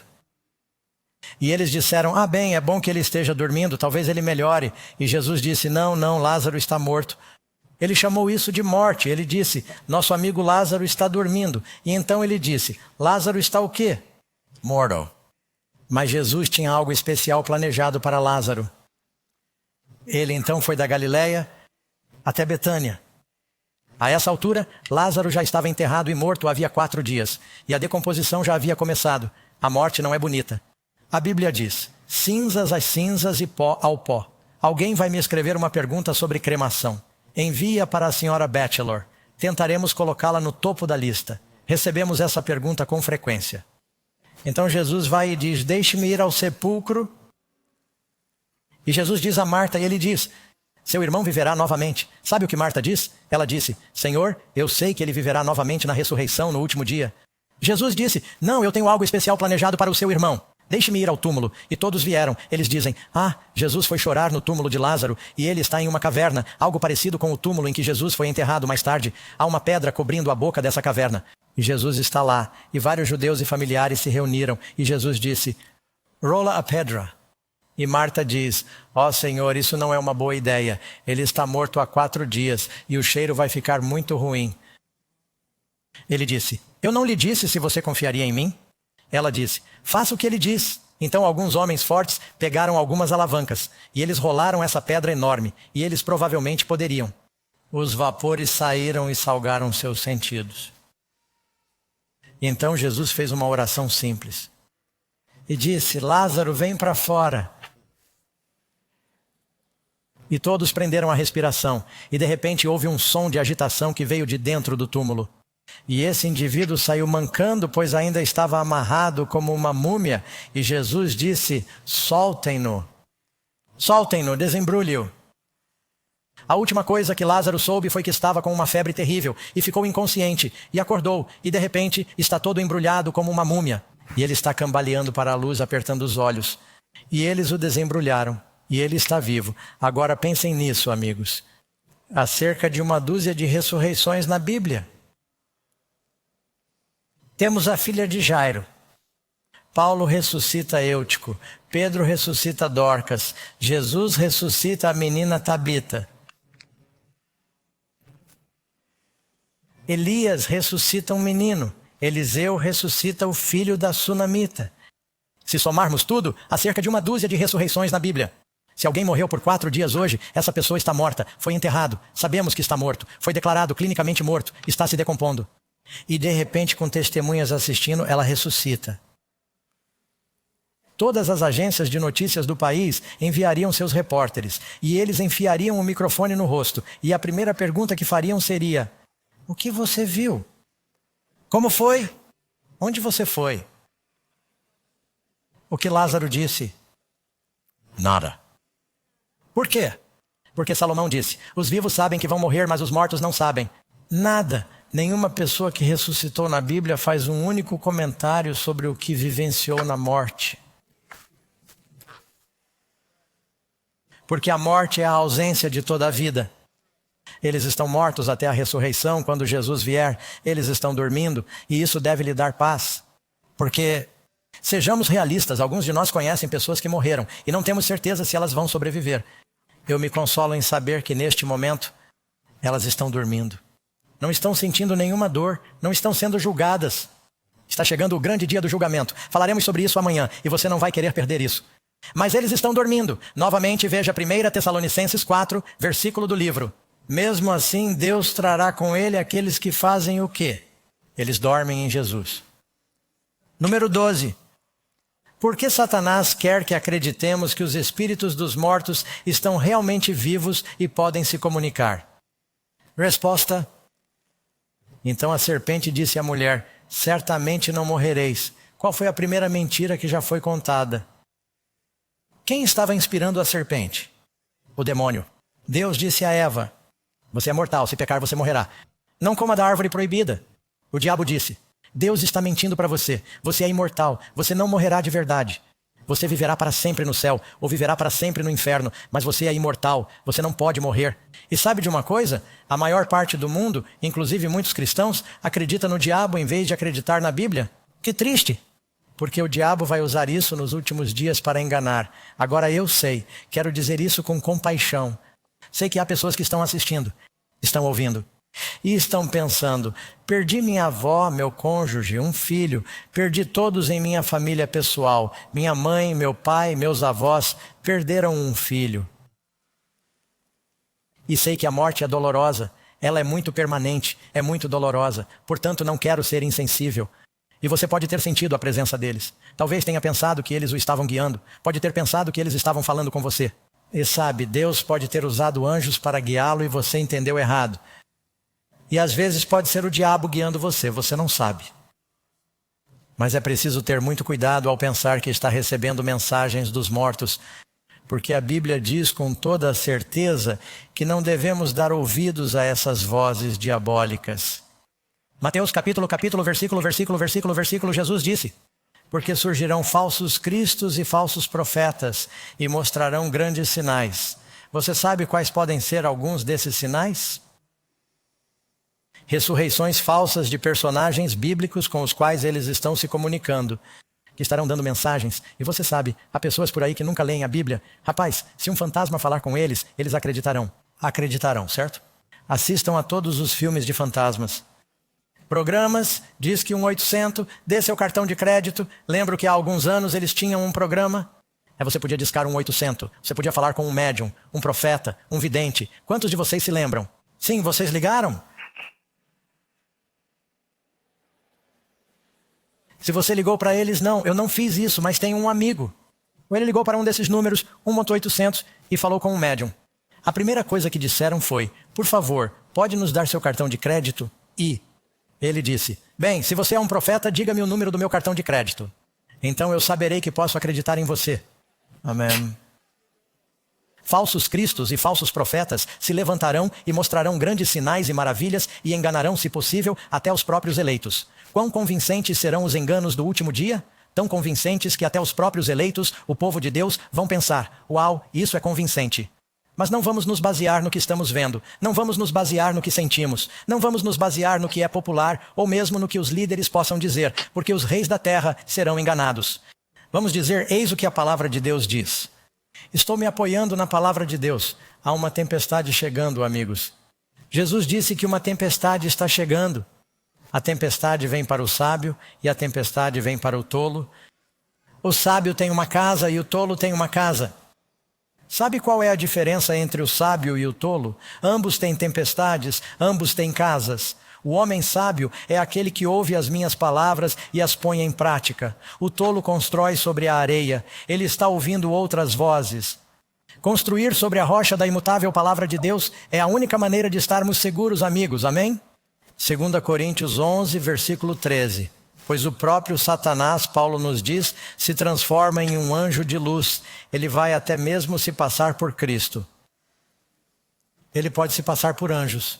E eles disseram, bem, é bom que ele esteja dormindo, talvez ele melhore. E Jesus disse, não, Lázaro está morto. Ele chamou isso de morte. Ele disse, nosso amigo Lázaro está dormindo. E então ele disse, Lázaro está o quê? Morto. Mas Jesus tinha algo especial planejado para Lázaro. Ele então foi da Galileia até Betânia. A essa altura, Lázaro já estava enterrado e morto havia 4 dias. E a decomposição já havia começado. A morte não é bonita. A Bíblia diz, cinzas às cinzas e pó ao pó. Alguém vai me escrever uma pergunta sobre cremação. Envia para a senhora Batchelor. Tentaremos colocá-la no topo da lista. Recebemos essa pergunta com frequência. Então Jesus vai e diz, deixe-me ir ao sepulcro. E Jesus diz a Marta, e ele diz, seu irmão viverá novamente. Sabe o que Marta diz? Ela disse, Senhor, eu sei que ele viverá novamente na ressurreição no último dia. Jesus disse, não, eu tenho algo especial planejado para o seu irmão. Deixe-me ir ao túmulo. E todos vieram. Eles dizem, Jesus foi chorar no túmulo de Lázaro e ele está em uma caverna, algo parecido com o túmulo em que Jesus foi enterrado mais tarde. Há uma pedra cobrindo a boca dessa caverna. E Jesus está lá. E vários judeus e familiares se reuniram. E Jesus disse, rola a pedra. E Marta diz, Senhor, isso não é uma boa ideia. Ele está morto há 4 dias e o cheiro vai ficar muito ruim. Ele disse, eu não lhe disse se você confiaria em mim? Ela disse, faça o que ele diz. Então alguns homens fortes pegaram algumas alavancas e eles rolaram essa pedra enorme e eles provavelmente poderiam. Os vapores saíram e salgaram seus sentidos. Então Jesus fez uma oração simples e disse, Lázaro, vem para fora. E todos prenderam a respiração. E de repente houve um som de agitação que veio de dentro do túmulo. E esse indivíduo saiu mancando, pois ainda estava amarrado como uma múmia. E Jesus disse: soltem-no. Soltem-no, desembrulhe-o. A última coisa que Lázaro soube foi que estava com uma febre terrível e ficou inconsciente e acordou e de repente está todo embrulhado como uma múmia. E ele está cambaleando para a luz, apertando os olhos. E eles o desembrulharam e ele está vivo. Agora pensem nisso, amigos. Há cerca de 1 dúzia de ressurreições na Bíblia. Temos a filha de Jairo. Paulo ressuscita Eutico. Pedro ressuscita Dorcas. Jesus ressuscita a menina Tabita. Elias ressuscita um menino. Eliseu ressuscita o filho da sunamita. Se somarmos tudo, há cerca de 1 dúzia de ressurreições na Bíblia. Se alguém morreu por 4 dias hoje, essa pessoa está morta, foi enterrado, sabemos que está morto, foi declarado clinicamente morto, está se decompondo. E de repente, com testemunhas assistindo, ela ressuscita. Todas as agências de notícias do país enviariam seus repórteres, e eles enfiariam o microfone no rosto, e a primeira pergunta que fariam seria: o que você viu? Como foi? Onde você foi? O que Lázaro disse? Nada. Por quê? Porque Salomão disse: os vivos sabem que vão morrer, mas os mortos não sabem. Nada. Nenhuma pessoa que ressuscitou na Bíblia faz um único comentário sobre o que vivenciou na morte. Porque a morte é a ausência de toda a vida. Eles estão mortos até a ressurreição, quando Jesus vier, eles estão dormindo, e isso deve lhe dar paz. Porque, sejamos realistas, alguns de nós conhecem pessoas que morreram, e não temos certeza se elas vão sobreviver. Eu me consolo em saber que neste momento, elas estão dormindo. Não estão sentindo nenhuma dor, não estão sendo julgadas. Está chegando o grande dia do julgamento. Falaremos sobre isso amanhã, e você não vai querer perder isso. Mas eles estão dormindo. Novamente, veja 1 Tessalonicenses 4, versículo do livro. Mesmo assim, Deus trará com ele aqueles que fazem o quê? Eles dormem em Jesus. Número 12. Por que Satanás quer que acreditemos que os espíritos dos mortos estão realmente vivos e podem se comunicar? Resposta: então a serpente disse à mulher: certamente não morrereis. Qual foi a primeira mentira que já foi contada? Quem estava inspirando a serpente? O demônio. Deus disse a Eva: você é mortal, se pecar você morrerá. Não coma da árvore proibida. O diabo disse: Deus está mentindo para você. Você é imortal, você não morrerá de verdade. Você viverá para sempre no céu, ou viverá para sempre no inferno, mas você é imortal, você não pode morrer. E sabe de uma coisa? A maior parte do mundo, inclusive muitos cristãos, acredita no diabo em vez de acreditar na Bíblia. Que triste! Porque o diabo vai usar isso nos últimos dias para enganar. Agora eu sei, quero dizer isso com compaixão. Sei que há pessoas que estão assistindo, estão ouvindo. E estão pensando: perdi minha avó, meu cônjuge, um filho, perdi todos em minha família pessoal, minha mãe, meu pai, meus avós, perderam um filho. E sei que a morte é dolorosa, ela é muito permanente, é muito dolorosa, portanto não quero ser insensível. E você pode ter sentido a presença deles. Talvez tenha pensado que eles o estavam guiando, pode ter pensado que eles estavam falando com você. E sabe, Deus pode ter usado anjos para guiá-lo e você entendeu errado. E às vezes pode ser o diabo guiando você, você não sabe. Mas é preciso ter muito cuidado ao pensar que está recebendo mensagens dos mortos, porque a Bíblia diz com toda a certeza que não devemos dar ouvidos a essas vozes diabólicas. Mateus capítulo, versículo, Jesus disse: porque surgirão falsos cristos e falsos profetas e mostrarão grandes sinais. Você sabe quais podem ser alguns desses sinais? Ressurreições falsas de personagens bíblicos com os quais eles estão se comunicando, que estarão dando mensagens. E você sabe, há pessoas por aí que nunca leem a Bíblia. Rapaz, se um fantasma falar com eles, eles acreditarão. Acreditarão, certo? Assistam a todos os filmes de fantasmas. Programas, diz que 1-800, dê seu cartão de crédito. Lembro que há alguns anos eles tinham um programa. Você podia discar 1-800. Você podia falar com um médium, um profeta, um vidente. Quantos de vocês se lembram? Sim, vocês ligaram? Se você ligou para eles, não, eu não fiz isso, mas tenho um amigo. Ou ele ligou para um desses números, 1-800, e falou com um médium. A primeira coisa que disseram foi: por favor, pode nos dar seu cartão de crédito? E ele disse: bem, se você é um profeta, diga-me o número do meu cartão de crédito. Então eu saberei que posso acreditar em você. Amém. Falsos cristos e falsos profetas se levantarão e mostrarão grandes sinais e maravilhas e enganarão, se possível, até os próprios eleitos. Quão convincentes serão os enganos do último dia? Tão convincentes que até os próprios eleitos, o povo de Deus, vão pensar: uau, isso é convincente. Mas não vamos nos basear no que estamos vendo, não vamos nos basear no que sentimos, não vamos nos basear no que é popular ou mesmo no que os líderes possam dizer, porque os reis da terra serão enganados. Vamos dizer: eis o que a palavra de Deus diz. Estou me apoiando na palavra de Deus. Há uma tempestade chegando, amigos. Jesus disse que uma tempestade está chegando. A tempestade vem para o sábio e a tempestade vem para o tolo. O sábio tem uma casa e o tolo tem uma casa. Sabe qual é a diferença entre o sábio e o tolo? Ambos têm tempestades, ambos têm casas. O homem sábio é aquele que ouve as minhas palavras e as põe em prática. O tolo constrói sobre a areia. Ele está ouvindo outras vozes. Construir sobre a rocha da imutável palavra de Deus é a única maneira de estarmos seguros, amigos. Amém? 2 Coríntios 11, versículo 13. Pois o próprio Satanás, Paulo nos diz, se transforma em um anjo de luz. Ele vai até mesmo se passar por Cristo. Ele pode se passar por anjos.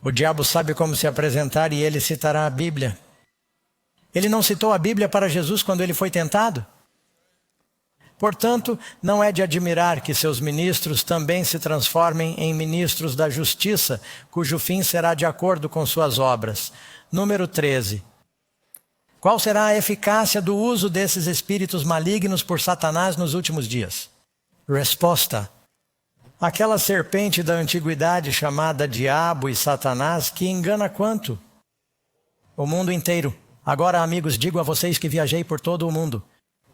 O diabo sabe como se apresentar e ele citará a Bíblia. Ele não citou a Bíblia para Jesus quando ele foi tentado? Portanto, não é de admirar que seus ministros também se transformem em ministros da justiça, cujo fim será de acordo com suas obras. Número 13. Qual será a eficácia do uso desses espíritos malignos por Satanás nos últimos dias? Resposta: aquela serpente da antiguidade chamada Diabo e Satanás, que engana quanto? O mundo inteiro. Agora, amigos, digo a vocês que viajei por todo o mundo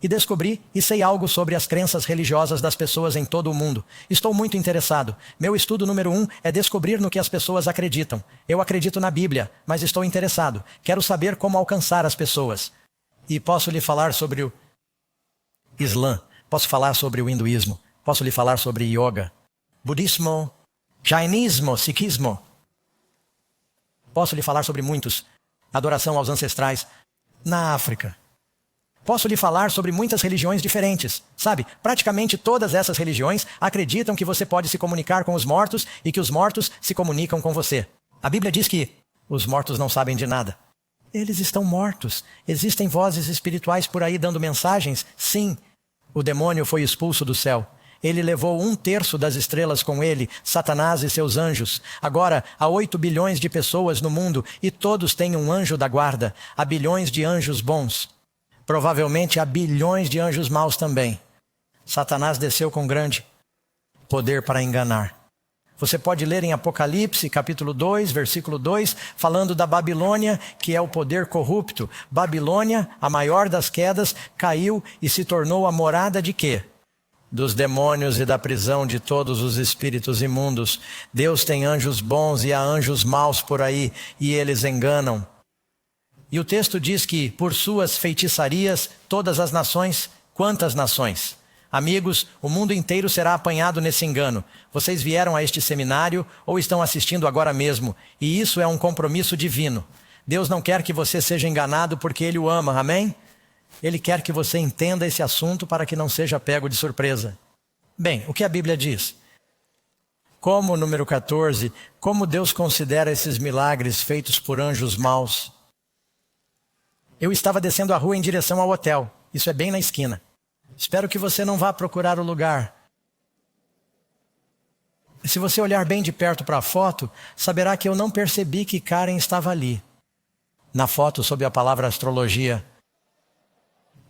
e descobri e sei algo sobre as crenças religiosas das pessoas em todo o mundo. Estou muito interessado. Meu estudo número 1 é descobrir no que as pessoas acreditam. Eu acredito na Bíblia, mas estou interessado. Quero saber como alcançar as pessoas. E posso lhe falar sobre o Islã, posso falar sobre o hinduísmo, posso lhe falar sobre yoga, budismo, jainismo, sikhismo. Posso lhe falar sobre muitos. Adoração aos ancestrais na África. Posso lhe falar sobre muitas religiões diferentes. Sabe, praticamente todas essas religiões acreditam que você pode se comunicar com os mortos e que os mortos se comunicam com você. A Bíblia diz que os mortos não sabem de nada. Eles estão mortos. Existem vozes espirituais por aí dando mensagens? Sim. O demônio foi expulso do céu. Ele levou 1/3 das estrelas com ele, Satanás e seus anjos. Agora, há 8 bilhões de pessoas no mundo e todos têm um anjo da guarda. Há bilhões de anjos bons. Provavelmente há bilhões de anjos maus também. Satanás desceu com grande poder para enganar. Você pode ler em Apocalipse, capítulo 2, versículo 2, falando da Babilônia, que é o poder corrupto. Babilônia, a maior das quedas, caiu e se tornou a morada de quê? Dos demônios e da prisão de todos os espíritos imundos. Deus tem anjos bons e há anjos maus por aí, e eles enganam. E o texto diz que, por suas feitiçarias, todas as nações, quantas nações? Amigos, o mundo inteiro será apanhado nesse engano. Vocês vieram a este seminário ou estão assistindo agora mesmo, e isso é um compromisso divino. Deus não quer que você seja enganado porque Ele o ama, amém? Ele quer que você entenda esse assunto para que não seja pego de surpresa. Bem, o que a Bíblia diz? Como, número 14, como Deus considera esses milagres feitos por anjos maus? Eu estava descendo a rua em direção ao hotel. Isso é bem na esquina. Espero que você não vá procurar o lugar. Se você olhar bem de perto para a foto, saberá que eu não percebi que Karen estava ali. Na foto, sob a palavra astrologia.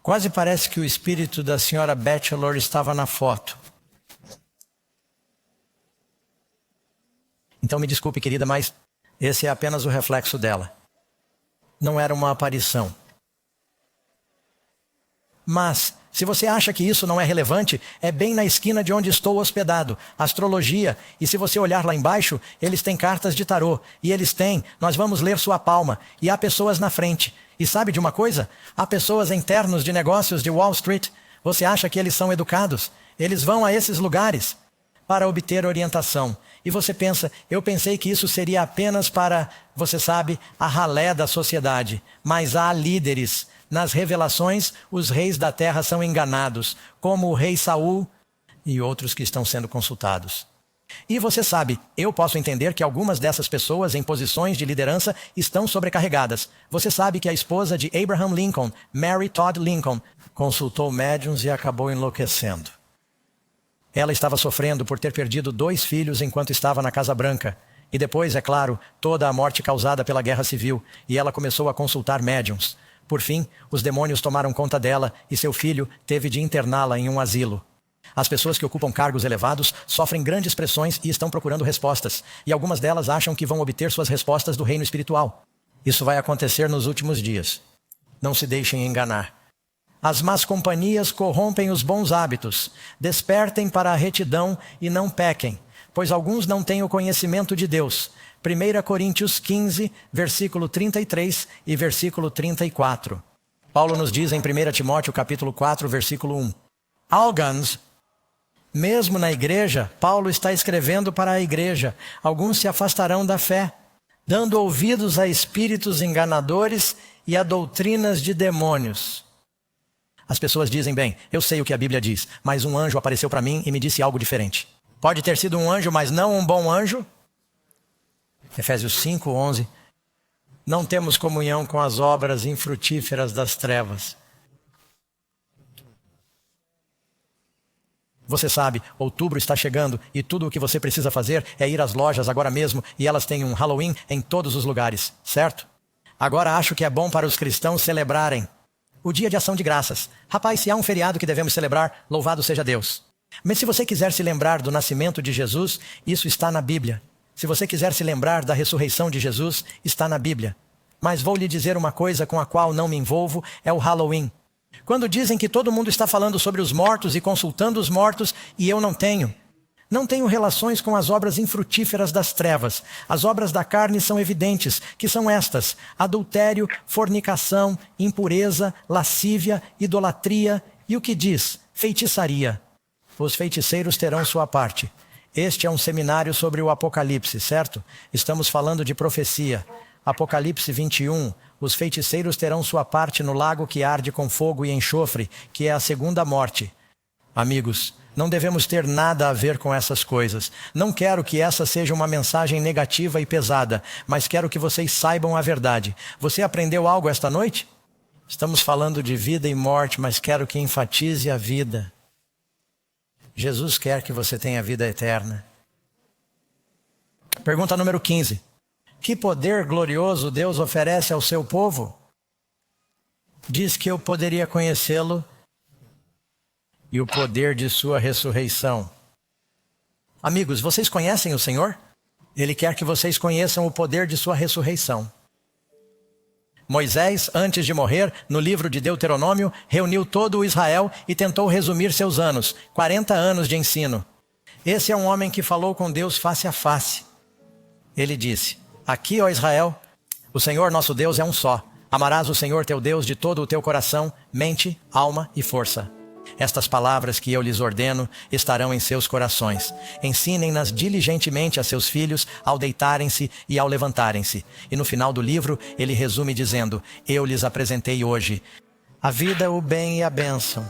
Quase parece que o espírito da senhora Batchelor estava na foto. Então me desculpe, querida, mas esse é apenas o reflexo dela. Não era uma aparição. Mas, se você acha que isso não é relevante, é bem na esquina de onde estou hospedado. Astrologia. E se você olhar lá embaixo, eles têm cartas de tarô. E eles têm, nós vamos ler sua palma. E há pessoas na frente. E sabe de uma coisa? Há pessoas internos de negócios de Wall Street. Você acha que eles são educados? Eles vão a esses lugares. para obter orientação. E você pensa, eu pensei que isso seria apenas para, você sabe, a ralé da sociedade. Mas há líderes. Nas revelações, os reis da terra são enganados, como o rei Saul e outros que estão sendo consultados. E você sabe, eu posso entender que algumas dessas pessoas em posições de liderança estão sobrecarregadas. Você sabe que a esposa de Abraham Lincoln, Mary Todd Lincoln, consultou médiuns e acabou enlouquecendo. Ela estava sofrendo por ter perdido 2 filhos enquanto estava na Casa Branca. E depois, é claro, toda a morte causada pela Guerra Civil. E ela começou a consultar médiuns. Por fim, os demônios tomaram conta dela e seu filho teve de interná-la em um asilo. As pessoas que ocupam cargos elevados sofrem grandes pressões e estão procurando respostas. E algumas delas acham que vão obter suas respostas do reino espiritual. Isso vai acontecer nos últimos dias. Não se deixem enganar. As más companhias corrompem os bons hábitos. Despertem para a retidão e não pequem, pois alguns não têm o conhecimento de Deus. 1 Coríntios 15, versículo 33 e versículo 34. Paulo nos diz em 1 Timóteo capítulo 4, versículo 1. Alguns, mesmo na igreja, Paulo está escrevendo para a igreja, alguns se afastarão da fé, dando ouvidos a espíritos enganadores e a doutrinas de demônios. As pessoas dizem, bem, eu sei o que a Bíblia diz, mas um anjo apareceu para mim e me disse algo diferente. Pode ter sido um anjo, mas não um bom anjo? Efésios 5, 11. Não temos comunhão com as obras infrutíferas das trevas. Você sabe, outubro está chegando e tudo o que você precisa fazer é ir às lojas agora mesmo e elas têm um Halloween em todos os lugares, certo? Agora acho que é bom para os cristãos celebrarem o dia de ação de graças. Rapaz, se há um feriado que devemos celebrar, louvado seja Deus. Mas se você quiser se lembrar do nascimento de Jesus, isso está na Bíblia. Se você quiser se lembrar da ressurreição de Jesus, está na Bíblia. Mas vou lhe dizer uma coisa com a qual não me envolvo, é o Halloween. Quando dizem que todo mundo está falando sobre os mortos e consultando os mortos, e eu não tenho. Não tenho relações com as obras infrutíferas das trevas. As obras da carne são evidentes, que são estas: adultério, fornicação, impureza, lascívia, idolatria e o que diz? Feitiçaria. Os feiticeiros terão sua parte. Este é um seminário sobre o Apocalipse, certo? Estamos falando de profecia. Apocalipse 21. Os feiticeiros terão sua parte no lago que arde com fogo e enxofre, que é a segunda morte. Amigos, não devemos ter nada a ver com essas coisas. Não quero que essa seja uma mensagem negativa e pesada, mas quero que vocês saibam a verdade. Você aprendeu algo esta noite? Estamos falando de vida e morte, mas quero que enfatize a vida. Jesus quer que você tenha vida eterna. Pergunta número 15. Que poder glorioso Deus oferece ao seu povo? Diz que eu poderia conhecê-lo e o poder de sua ressurreição. Amigos, vocês conhecem o Senhor? Ele quer que vocês conheçam o poder de sua ressurreição. Moisés, antes de morrer, no livro de Deuteronômio, reuniu todo o Israel e tentou resumir seus anos, 40 anos de ensino. Esse é um homem que falou com Deus face a face. Ele disse: aqui, ó Israel, o Senhor nosso Deus é um só. Amarás o Senhor teu Deus de todo o teu coração, mente, alma e força. Estas palavras que eu lhes ordeno estarão em seus corações. Ensinem-nas diligentemente a seus filhos ao deitarem-se e ao levantarem-se. E no final do livro ele resume dizendo: eu lhes apresentei hoje a vida, o bem e a bênção.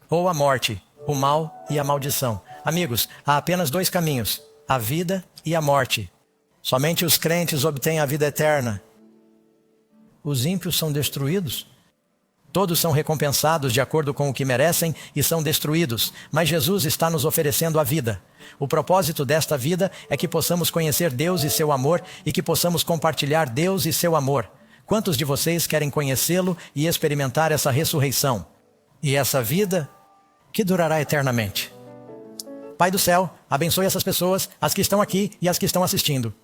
Ou a morte, o mal e a maldição. Amigos, há apenas 2 caminhos: a vida e a morte. Somente os crentes obtêm a vida eterna. Os ímpios são destruídos. Todos são recompensados de acordo com o que merecem e são destruídos, mas Jesus está nos oferecendo a vida. O propósito desta vida é que possamos conhecer Deus e seu amor e que possamos compartilhar Deus e seu amor. Quantos de vocês querem conhecê-lo e experimentar essa ressurreição? E essa vida que durará eternamente. Pai do céu, abençoe essas pessoas, as que estão aqui e as que estão assistindo,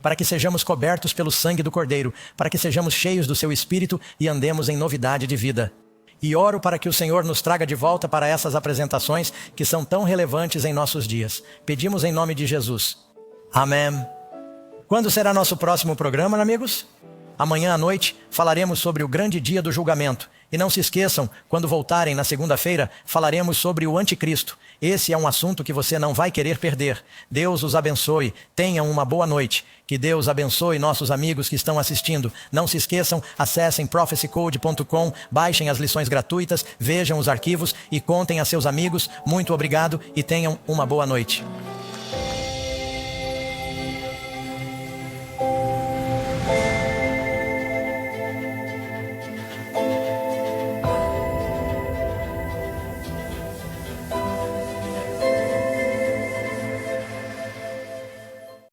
para que sejamos cobertos pelo sangue do Cordeiro, para que sejamos cheios do seu Espírito e andemos em novidade de vida. E oro para que o Senhor nos traga de volta para essas apresentações que são tão relevantes em nossos dias. Pedimos em nome de Jesus. Amém. Quando será nosso próximo programa, amigos? Amanhã à noite falaremos sobre o grande dia do julgamento. E não se esqueçam, quando voltarem na segunda-feira, falaremos sobre o anticristo. Esse é um assunto que você não vai querer perder. Deus os abençoe. Tenham uma boa noite. Que Deus abençoe nossos amigos que estão assistindo. Não se esqueçam, acessem prophecycode.com, baixem as lições gratuitas, vejam os arquivos e contem a seus amigos. Muito obrigado e tenham uma boa noite.